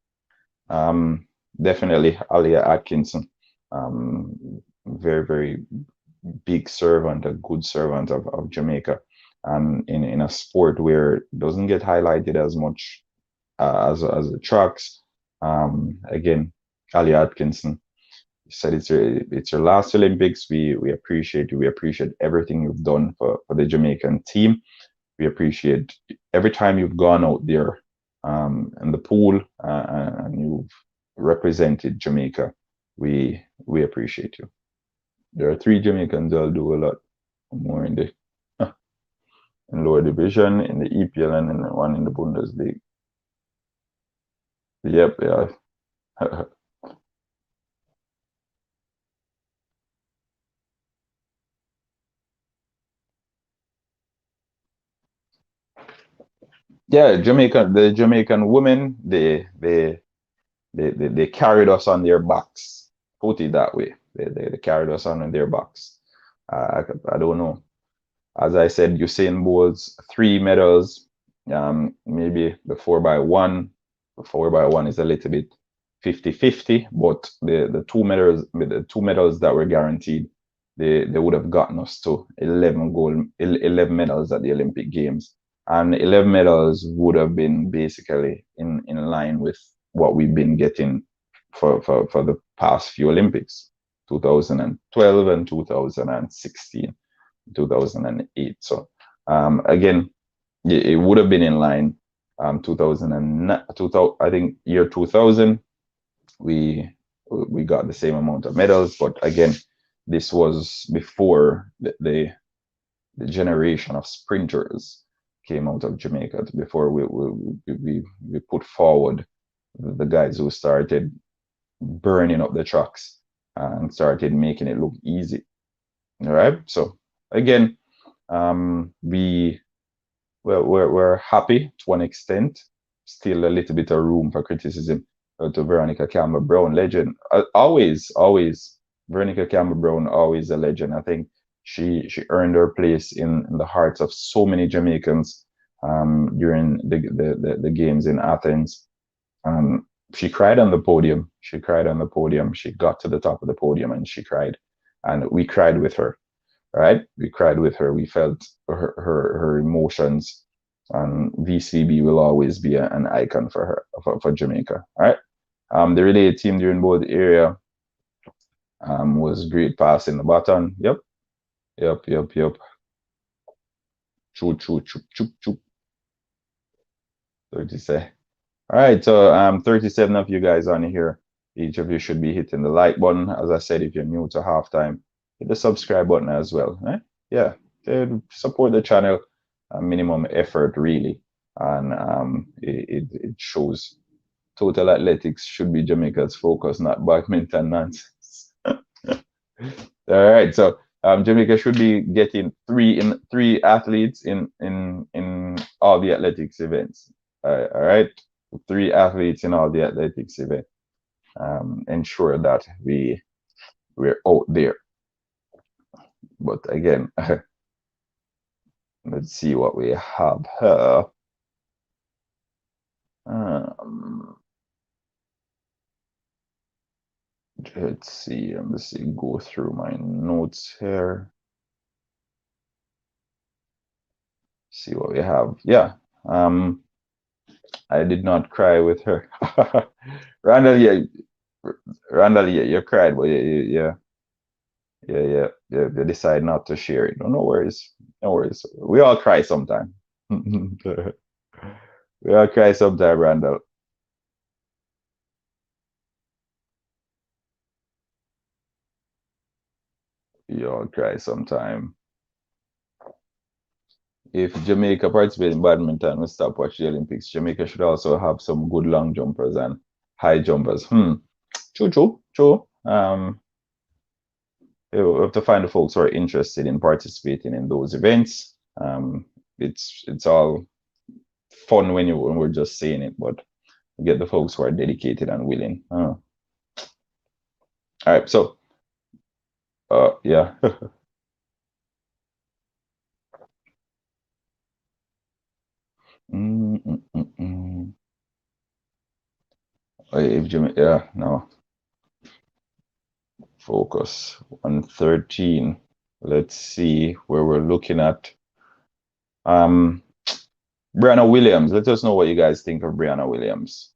Definitely Alia Atkinson. Very, very big servant, a good servant of Jamaica. In a sport where it doesn't get highlighted as much as the tracks. Again, Alia Atkinson. Said it's your last Olympics. We appreciate you. We appreciate everything you've done for the Jamaican team. We appreciate every time you've gone out there in the pool and you've represented Jamaica. We appreciate you. There are 3 Jamaicans that'll do a lot more in the in lower division, in the EPL, and then one in the Bundesliga. Yep, yeah. Yeah, the Jamaican women, they carried us on their backs. Put it that way. They carried us on in their backs. I don't know. As I said, Usain Bolt's 3 medals, maybe the 4x1. The 4x1 is a little bit 50-50, but the 2 medals that were guaranteed, they would have gotten us to 11 medals at the Olympic Games. And 11 medals would have been basically in line with what we've been getting for the past few Olympics, 2012 and 2016. 2008. So again, it would have been in line. 2000, I think year 2000, we got the same amount of medals, but again, this was before the generation of sprinters came out of Jamaica. Before we put forward the guys who started burning up the tracks and started making it look easy. All right. So again, we're happy to an extent. Still a little bit of room for criticism to Veronica Campbell-Brown, legend. Always, Veronica Campbell-Brown, always a legend. I think she earned her place in the hearts of so many Jamaicans during the games in Athens. She cried on the podium. She cried on the podium. She got to the top of the podium and she cried, and we cried with her. Right? We cried with her. We felt her emotions, and VCB will always be an icon for her, for Jamaica. All right. The relay team during both area was great passing the baton. Yep. Choo, 37. All right, so 37 of you guys on here. Each of you should be hitting the like button. As I said, if you're new to halftime, hit the subscribe button as well. Right? Yeah, support the channel. Minimum effort, really, and it shows. Total athletics should be Jamaica's focus, not badminton nonsense. All right, so Jamaica should be getting three athletes in all the athletics events. All right, 3 athletes in all the athletics event. Ensure that we're out there. But again, let's see what we have here. Let's see. Go through my notes here. See what we have. Yeah. I did not cry with her. Randall, yeah, you cried, but yeah. You decide not to share it. No worries. We all cry sometime. We all cry sometime, Randall. You all cry sometime. If Jamaica participates in badminton, we stop watching the Olympics. Jamaica should also have some good long jumpers and high jumpers. True. You have to find the folks who are interested in participating in those events. It's all fun when we're just saying it, but get the folks who are dedicated and willing. All right, so yeah. If Jimmy, yeah, no. Focus 113. Let's see where we're looking at. Brianna Williams. Let us know what you guys think of Brianna Williams.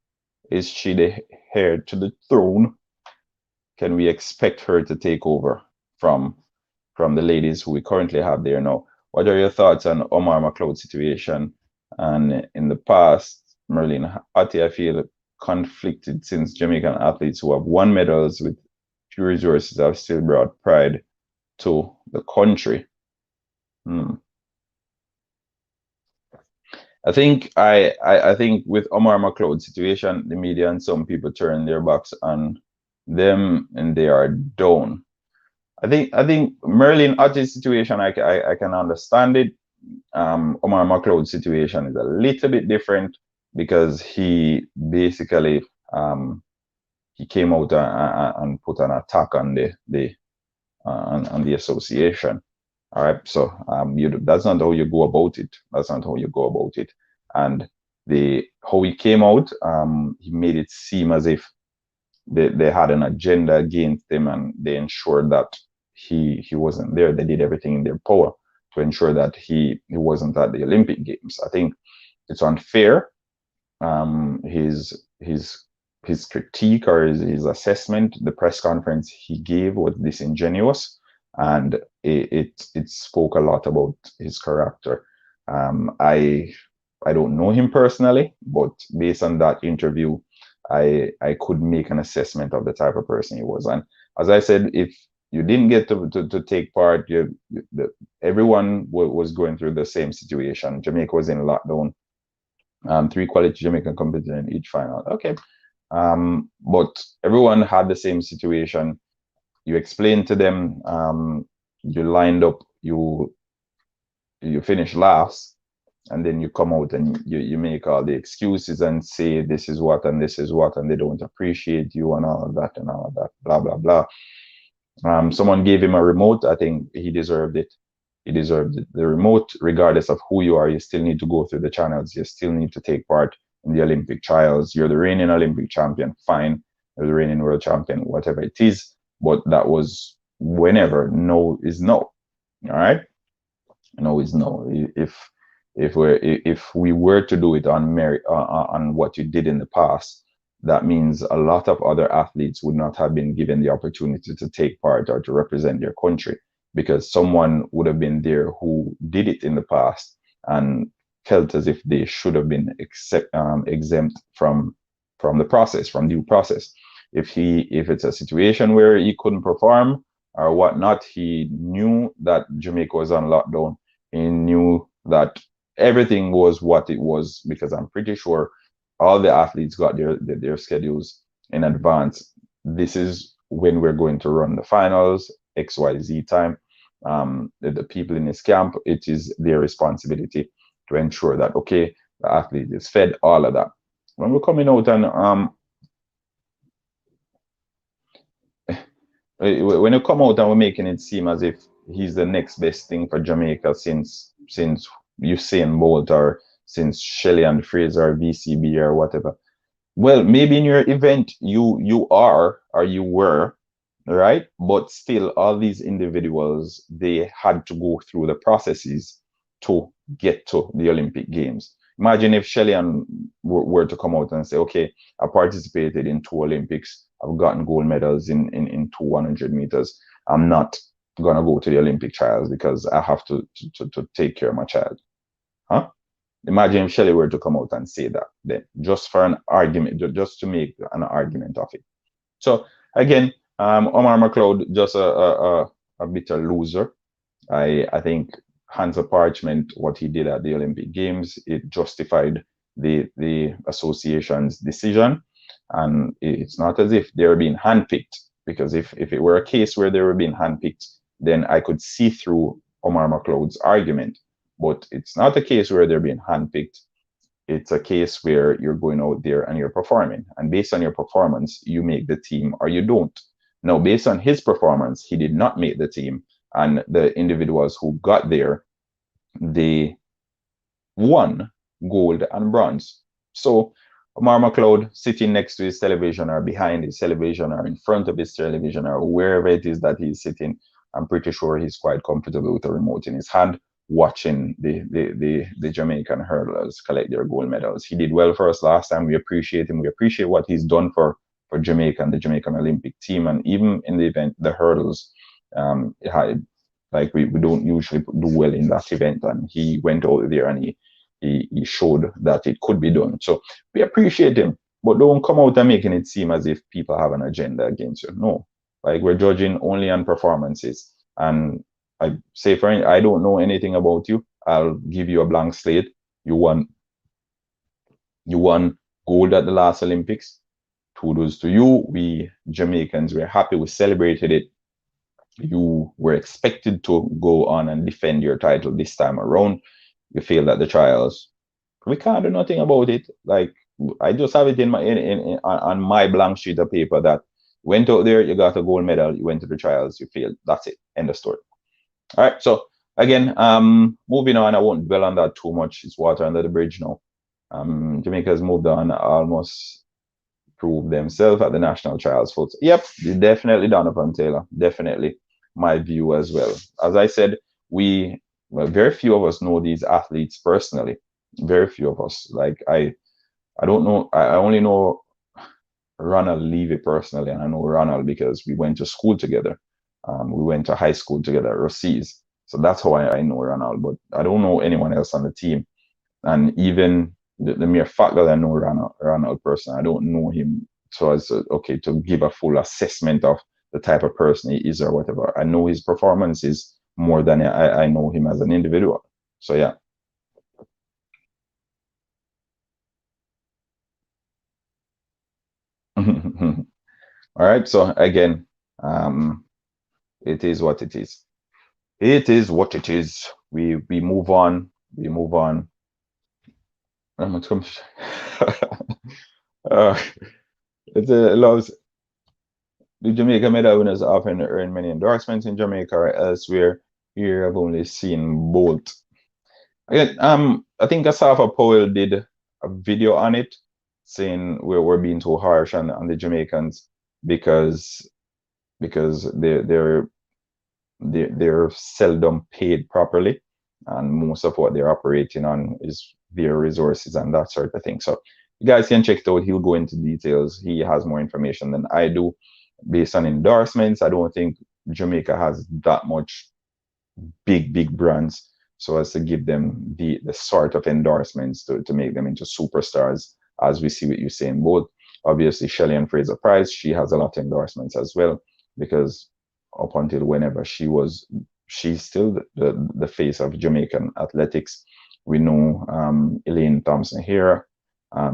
Is she the heir to the throne? Can we expect her to take over from the ladies who we currently have there now? What are your thoughts on Omar McLeod's situation? And in the past, Merlin Ati, I feel conflicted since Jamaican athletes who have won medals with few resources have still brought pride to the country. I think with Omar McLeod's situation, the media and some people turn their backs on them and they are down. I think Merlin Ati's situation, I can understand it. Omar McLeod's situation is a little bit different because he basically he came out and put an attack on the association. All right, so that's not how you go about it. That's not how you go about it. And how he came out, he made it seem as if they had an agenda against him, and they ensured that he wasn't there. They did everything in their power to ensure that he wasn't at the Olympic Games. I think it's unfair. His critique or his assessment, the press conference he gave was disingenuous, and it spoke a lot about his character. I don't know him personally, but based on that interview, I could make an assessment of the type of person he was. And as I said, if you didn't get to take part, everyone was going through the same situation. Jamaica was in lockdown. 3 quality Jamaican competitors in each final. Okay. But everyone had the same situation. You explained to them, you lined up, you finish last, and then you come out and you make all the excuses and say this is what and this is what, and they don't appreciate you and all of that, blah, blah, blah. Someone gave him a remote. I think he deserved it. He deserved it. The remote, regardless of who you are, you still need to go through the channels. You still need to take part in the Olympic trials. You're the reigning Olympic champion, fine. You're the reigning world champion, whatever it is. But that was whenever. No is no. All right? No is no. If we were to do it on merit, on what you did in the past, that means a lot of other athletes would not have been given the opportunity to take part or to represent their country, because someone would have been there who did it in the past and felt as if they should have been exempt from the process, from due process. If it's a situation where he couldn't perform or whatnot, he knew that Jamaica was on lockdown. He knew that everything was what it was, because I'm pretty sure all the athletes got their schedules in advance. This is when we're going to run the finals, XYZ time. The people in this camp, it is their responsibility to ensure that, okay, the athlete is fed, all of that. When we're coming out and when you come out and we're making it seem as if he's the next best thing for Jamaica since Usain Bolt, or since Shelley and Fraser, or VCB, or whatever. Well, maybe in your event you are, or you were, right? But still, all these individuals, they had to go through the processes to get to the Olympic Games. Imagine if Shelley were to come out and say, okay, I participated in 2 Olympics. I've gotten gold medals in 200 meters. I'm not going to go to the Olympic trials because I have to take care of my child. Huh? Imagine if Shelley were to come out and say that, then, just for an argument, just to make an argument of it. So again, Omar McLeod, just a bitter loser. I think Hans Parchment, what he did at the Olympic Games, it justified the association's decision. And it's not as if they were being handpicked, because if it were a case where they were being handpicked, then I could see through Omar McLeod's argument. But it's not a case where they're being handpicked. It's a case where you're going out there and you're performing. And based on your performance, you make the team or you don't. Now, based on his performance, he did not make the team. And the individuals who got there, they won gold and bronze. So Omar McLeod, sitting next to his television or behind his television or in front of his television or wherever it is that he's sitting, I'm pretty sure he's quite comfortable with a remote in his hand, watching the Jamaican hurlers collect their gold medals. He did well for us last time. We appreciate him. We appreciate what he's done for Jamaica and the Jamaican Olympic team. And even in the event, the hurdles, like we don't usually do well in that event. And he went out there and he showed that it could be done. So we appreciate him, but don't come out and making it seem as if people have an agenda against you. No, like, we're judging only on performances. And I say, I don't know anything about you. I'll give you a blank slate. You won gold at the last Olympics. Kudos to you. We Jamaicans were happy. We celebrated it. You were expected to go on and defend your title this time around. You failed at the trials. We can't do nothing about it. Like, I just have it in my on my blank sheet of paper that went out there, you got a gold medal, you went to the trials, you failed. That's it. End of story. All right. So again, moving on, I won't dwell on that too much. It's water under the bridge now. Jamaica's moved on, almost proved themselves at the national trials. Folks. Yep, definitely Donovan Taylor. Definitely my view as well. As I said, very few of us know these athletes personally. Very few of us. Like I don't know. I only know Ronald Levy personally, and I know Ronald because we went to school together. We went to high school together at Rossi's. So that's how I know Ronald, but I don't know anyone else on the team. And even the mere fact that I know Ronald person, I don't know him. So it's okay to give a full assessment of the type of person he is or whatever. I know his performances more than I know him as an individual. So yeah. All right. So again, it is what it is. It is what it is. We move on. We move on. I'm uh, it allows the Jamaica medal winners often earn many endorsements in Jamaica or elsewhere. Here I've only seen Bolt. Again, I think Asafa Powell did a video on it saying we're being too harsh on the Jamaicans because they're seldom paid properly, and most of what they're operating on is their resources and that sort of thing. So you guys can check it out. He'll go into details. He has more information than I do. Based on endorsements, I don't think Jamaica has that much big brands so as to give them the sort of endorsements to make them into superstars, as we see with Usain Bolt. Obviously, Shelly and Fraser Price, she has a lot of endorsements as well, because up until whenever she's still the face of Jamaican athletics. We know Elaine Thompson here.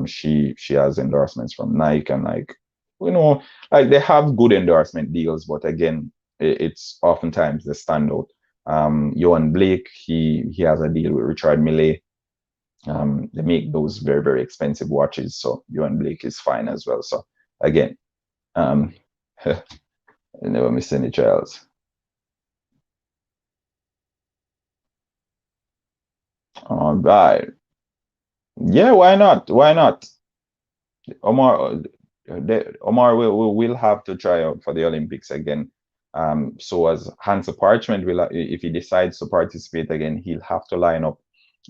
She has endorsements from Nike, and like we know, like they have good endorsement deals, but again, it's oftentimes the standout. Johan Blake, he has a deal with Richard Mille. They make those very expensive watches, so Johan Blake is fine as well. So again, um, you never miss any trials. All right. Yeah, why not? Why not? Omar, Omar will have to try out for the Olympics again. So as Hans Parchment will, if he decides to participate again, he'll have to line up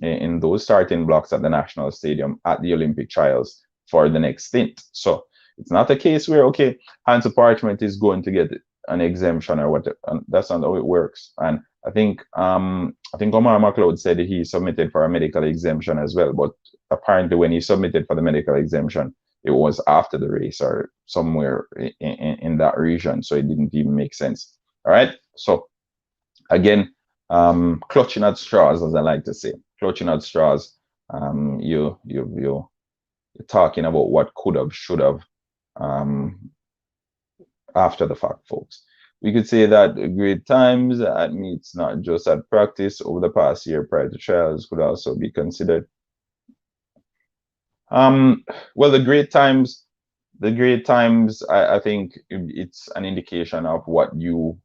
in those starting blocks at the National Stadium at the Olympic trials for the next stint. So it's not a case where, okay, Hans Parchment is going to get an exemption or what. That's not how it works. And I think Omar McLeod said he submitted for a medical exemption as well, but apparently when he submitted for the medical exemption, it was after the race or somewhere in that region, so it didn't even make sense. All right, so again, clutching at straws, as I like to say, clutching at straws. You're talking about what could have, should have, um, after the fact, folks. We could say that great times at meets, not just at practice, over the past year prior to trials could also be considered. Well, the great times, I think it's an indication of what you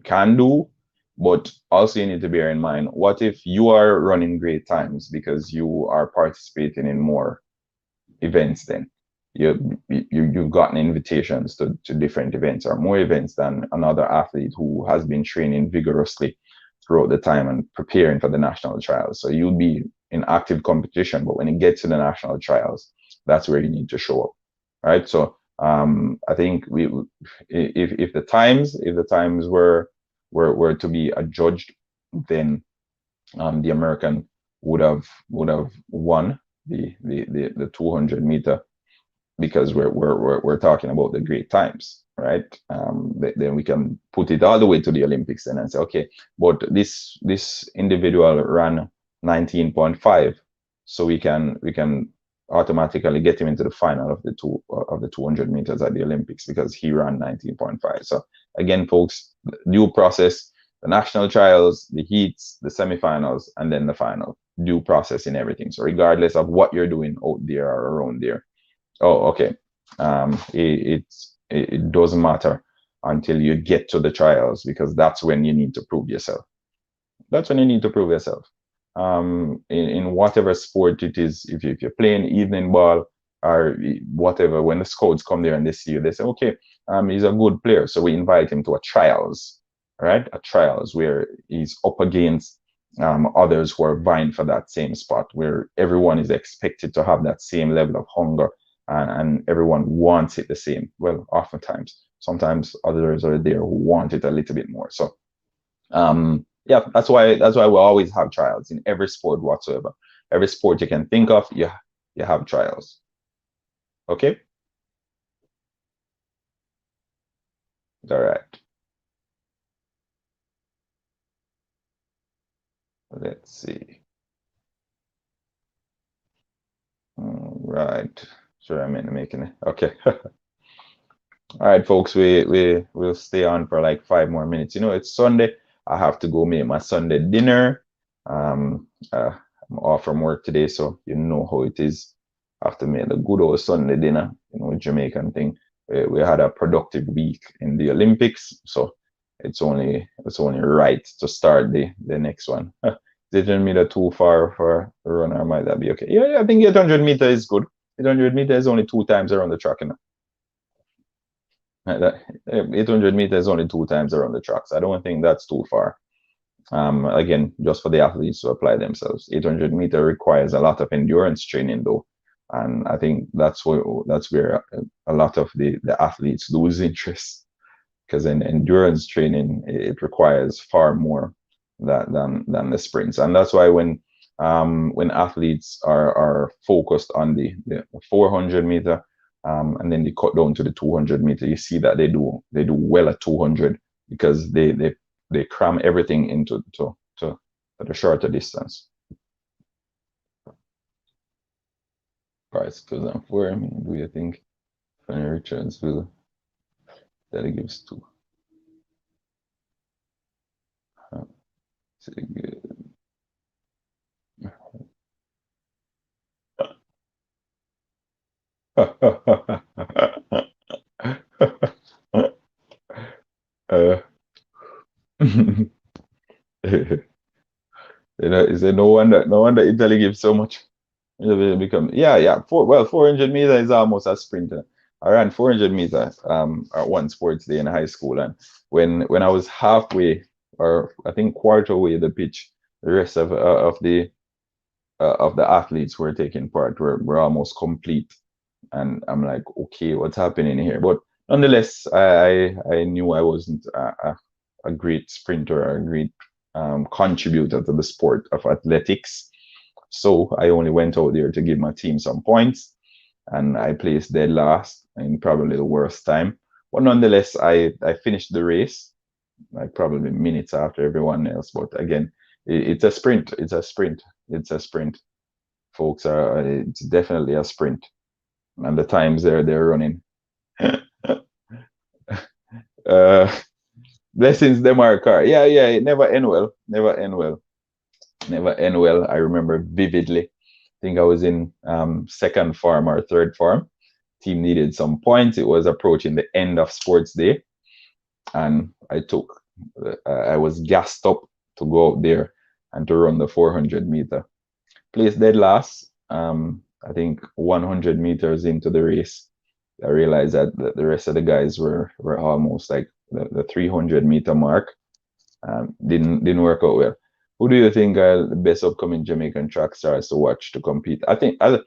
can do, but also you need to bear in mind, what if you are running great times because you are participating in more events then? You've gotten invitations to different events or more events than another athlete who has been training vigorously throughout the time and preparing for the national trials. So you'll be in active competition, but when it gets to the national trials, that's where you need to show up. Right. So I think if the times were to be adjudged, then the American would have won the 200 meter, because we're talking about the great times, right? Then we can put it all the way to the Olympics then and say, okay, but this individual ran 19.5, so we can automatically get him into the final of the 200 meters at the Olympics because he ran 19.5. So again, folks, due process. the national trials, the heats, the semifinals, and then the final. Due process in everything. So regardless of what you're doing out there or around there. Oh, okay. It doesn't matter until you get to the trials, because that's when you need to prove yourself. That's when you need to prove yourself. In whatever sport it is, if you're playing evening ball or whatever, when the scouts come there and they see you, they say, okay, he's a good player, so we invite him to a trials, right? A trials where he's up against others who are vying for that same spot, where everyone is expected to have that same level of hunger, and everyone wants it the same. Well, oftentimes, sometimes others are there who want it a little bit more. So, yeah, that's why we always have trials in every sport whatsoever. Every sport you can think of, you have trials. Okay. All right. Let's see. All right. Sure, I'm making it. Okay. All right, folks, we'll stay on for like 5 more minutes. You know, it's Sunday. I have to go make my Sunday dinner. I'm off from work today, so you know how it is. I have to make the good old Sunday dinner, you know, Jamaican thing. We had a productive week in the Olympics, so it's only right to start the next one. 800 meter too far for a runner, might that be okay? Yeah, I think 800 meter is good. 800 meter is only 2 times around the track, you know. 800 meters is only 2 times around the tracks. I don't think that's too far. Again, just for the athletes to apply themselves. 800-meter requires a lot of endurance training, though, and I think that's where a lot of the athletes lose interest, because in endurance training it requires far more than the sprints, and that's why when athletes are focused on the 400-meter. And then they cut down to the 200-meter. You see that they do well at 200, because they cram everything into the shorter distance. Price goes on for him. Do you think Fanny Richards will that he gives two? You know, is there no wonder Italy gives so much. It'll become 400 meter is almost a sprinter. I ran 400 meters at one sports day in high school, and when I was halfway, or I think quarter way the pitch, the rest of the athletes who were taking part were almost complete, and I'm like, okay, what's happening here? But nonetheless, I knew I wasn't a great sprinter or a great contributor to the sport of athletics. So I only went out there to give my team some points, and I placed dead last in probably the worst time. But nonetheless, I finished the race, like probably minutes after everyone else. But again, it's a sprint. It's a sprint. It's a sprint, folks. It's definitely a sprint, and the times they're running. Blessings them are car. Yeah, it never end well. Never end well. Never end well. I remember vividly. I think I was in second form or third form. Team needed some points. It was approaching the end of sports day, and I was gassed up to go out there and to run the 400 meter. Placed dead last. I think 100 meters into the race, I realized that the rest of the guys were almost like the 300-meter mark. Didn't work out well. Who do you think are the best upcoming Jamaican track stars to watch to compete? I think I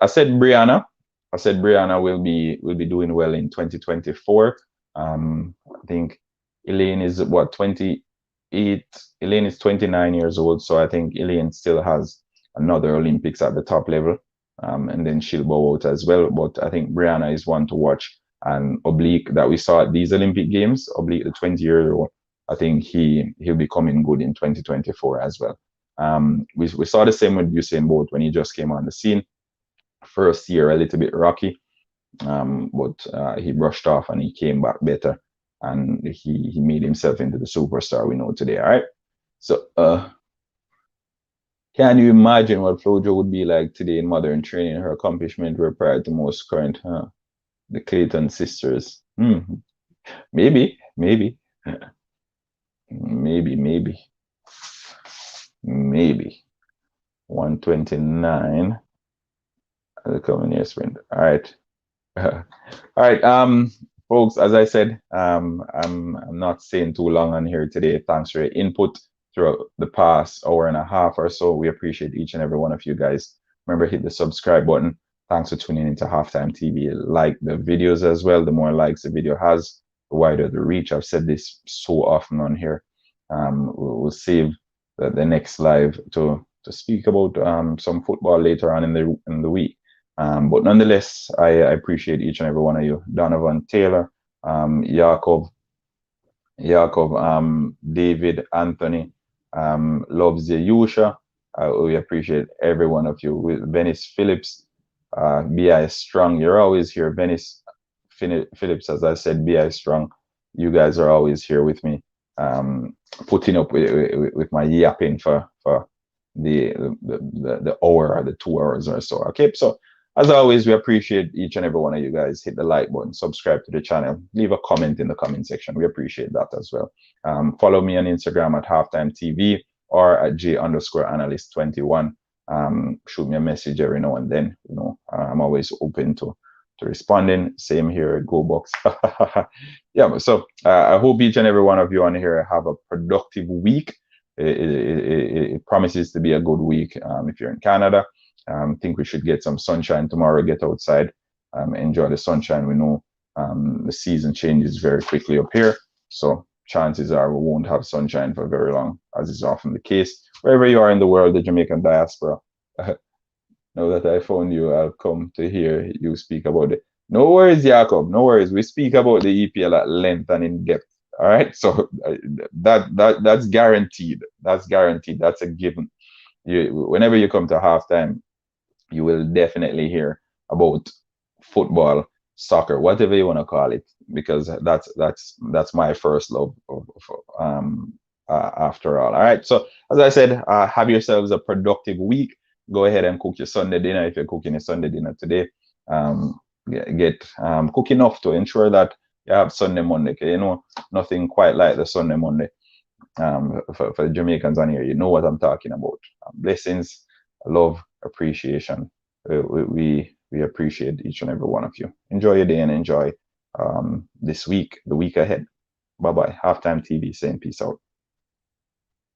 said Brianna. I said Brianna will be doing well in 2024. I think Elaine is what, 28. Elaine is 29 years old, so I think Elaine still has another Olympics at the top level, and then she'll bow out as well. But I think Brianna is one to watch. And Oblique, that we saw at these Olympic Games, Oblique, the 20-year-old, I think he'll be coming good in 2024 as well. We saw the same with Usain Bolt when he just came on the scene. First year a little bit rocky, but he brushed off and he came back better. and he made himself into the superstar we know today. All right. So can you imagine what Flojo would be like today in modern training? Her accomplishment were prior to most current, the Clayton sisters. Maybe, maybe, maybe. 129 the coming year sprint. All right. All right, folks, as I said, I'm not saying too long on here today. Thanks for your input throughout the past hour and a half or so. We appreciate each and every one of you guys. Remember, hit the subscribe button. Thanks for tuning into Halftime TV. Like the videos as well. The more likes the video has, the wider the reach. I've said this so often on here. We'll save the next live to speak about some football later on in the week. But nonetheless, I appreciate each and every one of you. Donovan Taylor, Yakov, David, Anthony, loves Yusha. We appreciate every one of you. With Venice Phillips, BI Strong, you're always here. Venice Phillips, as I said, BI Strong, you guys are always here with me, putting up with my yapping for the hour or the 2 hours or so. Okay, so as always, we appreciate each and every one of you guys. Hit the like button, subscribe to the channel, leave a comment in the comment section. We appreciate that as well. Follow me on Instagram at HalftimeTV or at J_analyst21. Shoot me a message every now and then. You know, I'm always open to responding. Same here at GoBox. Yeah, so I hope each and every one of you on here have a productive week. It promises to be a good week if you're in Canada. Think we should get some sunshine tomorrow, get outside, enjoy the sunshine. We know the season changes very quickly up here, so chances are we won't have sunshine for very long, as is often the case. Wherever you are in the world, the Jamaican diaspora, now that I found you, I'll come to hear you speak about it. No worries, Jacob, no worries. We speak about the EPL at length and in depth. All right, so that's guaranteed. That's guaranteed. That's a given. Whenever you come to halftime, you will definitely hear about football, soccer, whatever you want to call it, because that's my first love after all. All right. So as I said, have yourselves a productive week. Go ahead and cook your Sunday dinner if you're cooking a Sunday dinner today. Get cook enough to ensure that you have Sunday Monday. Okay? You know, nothing quite like the Sunday Monday. For Jamaicans on here, you know what I'm talking about. Blessings, love, appreciation. We appreciate each and every one of you. Enjoy your day and enjoy this week, the week ahead. Bye bye. HalftimeTV saying peace out.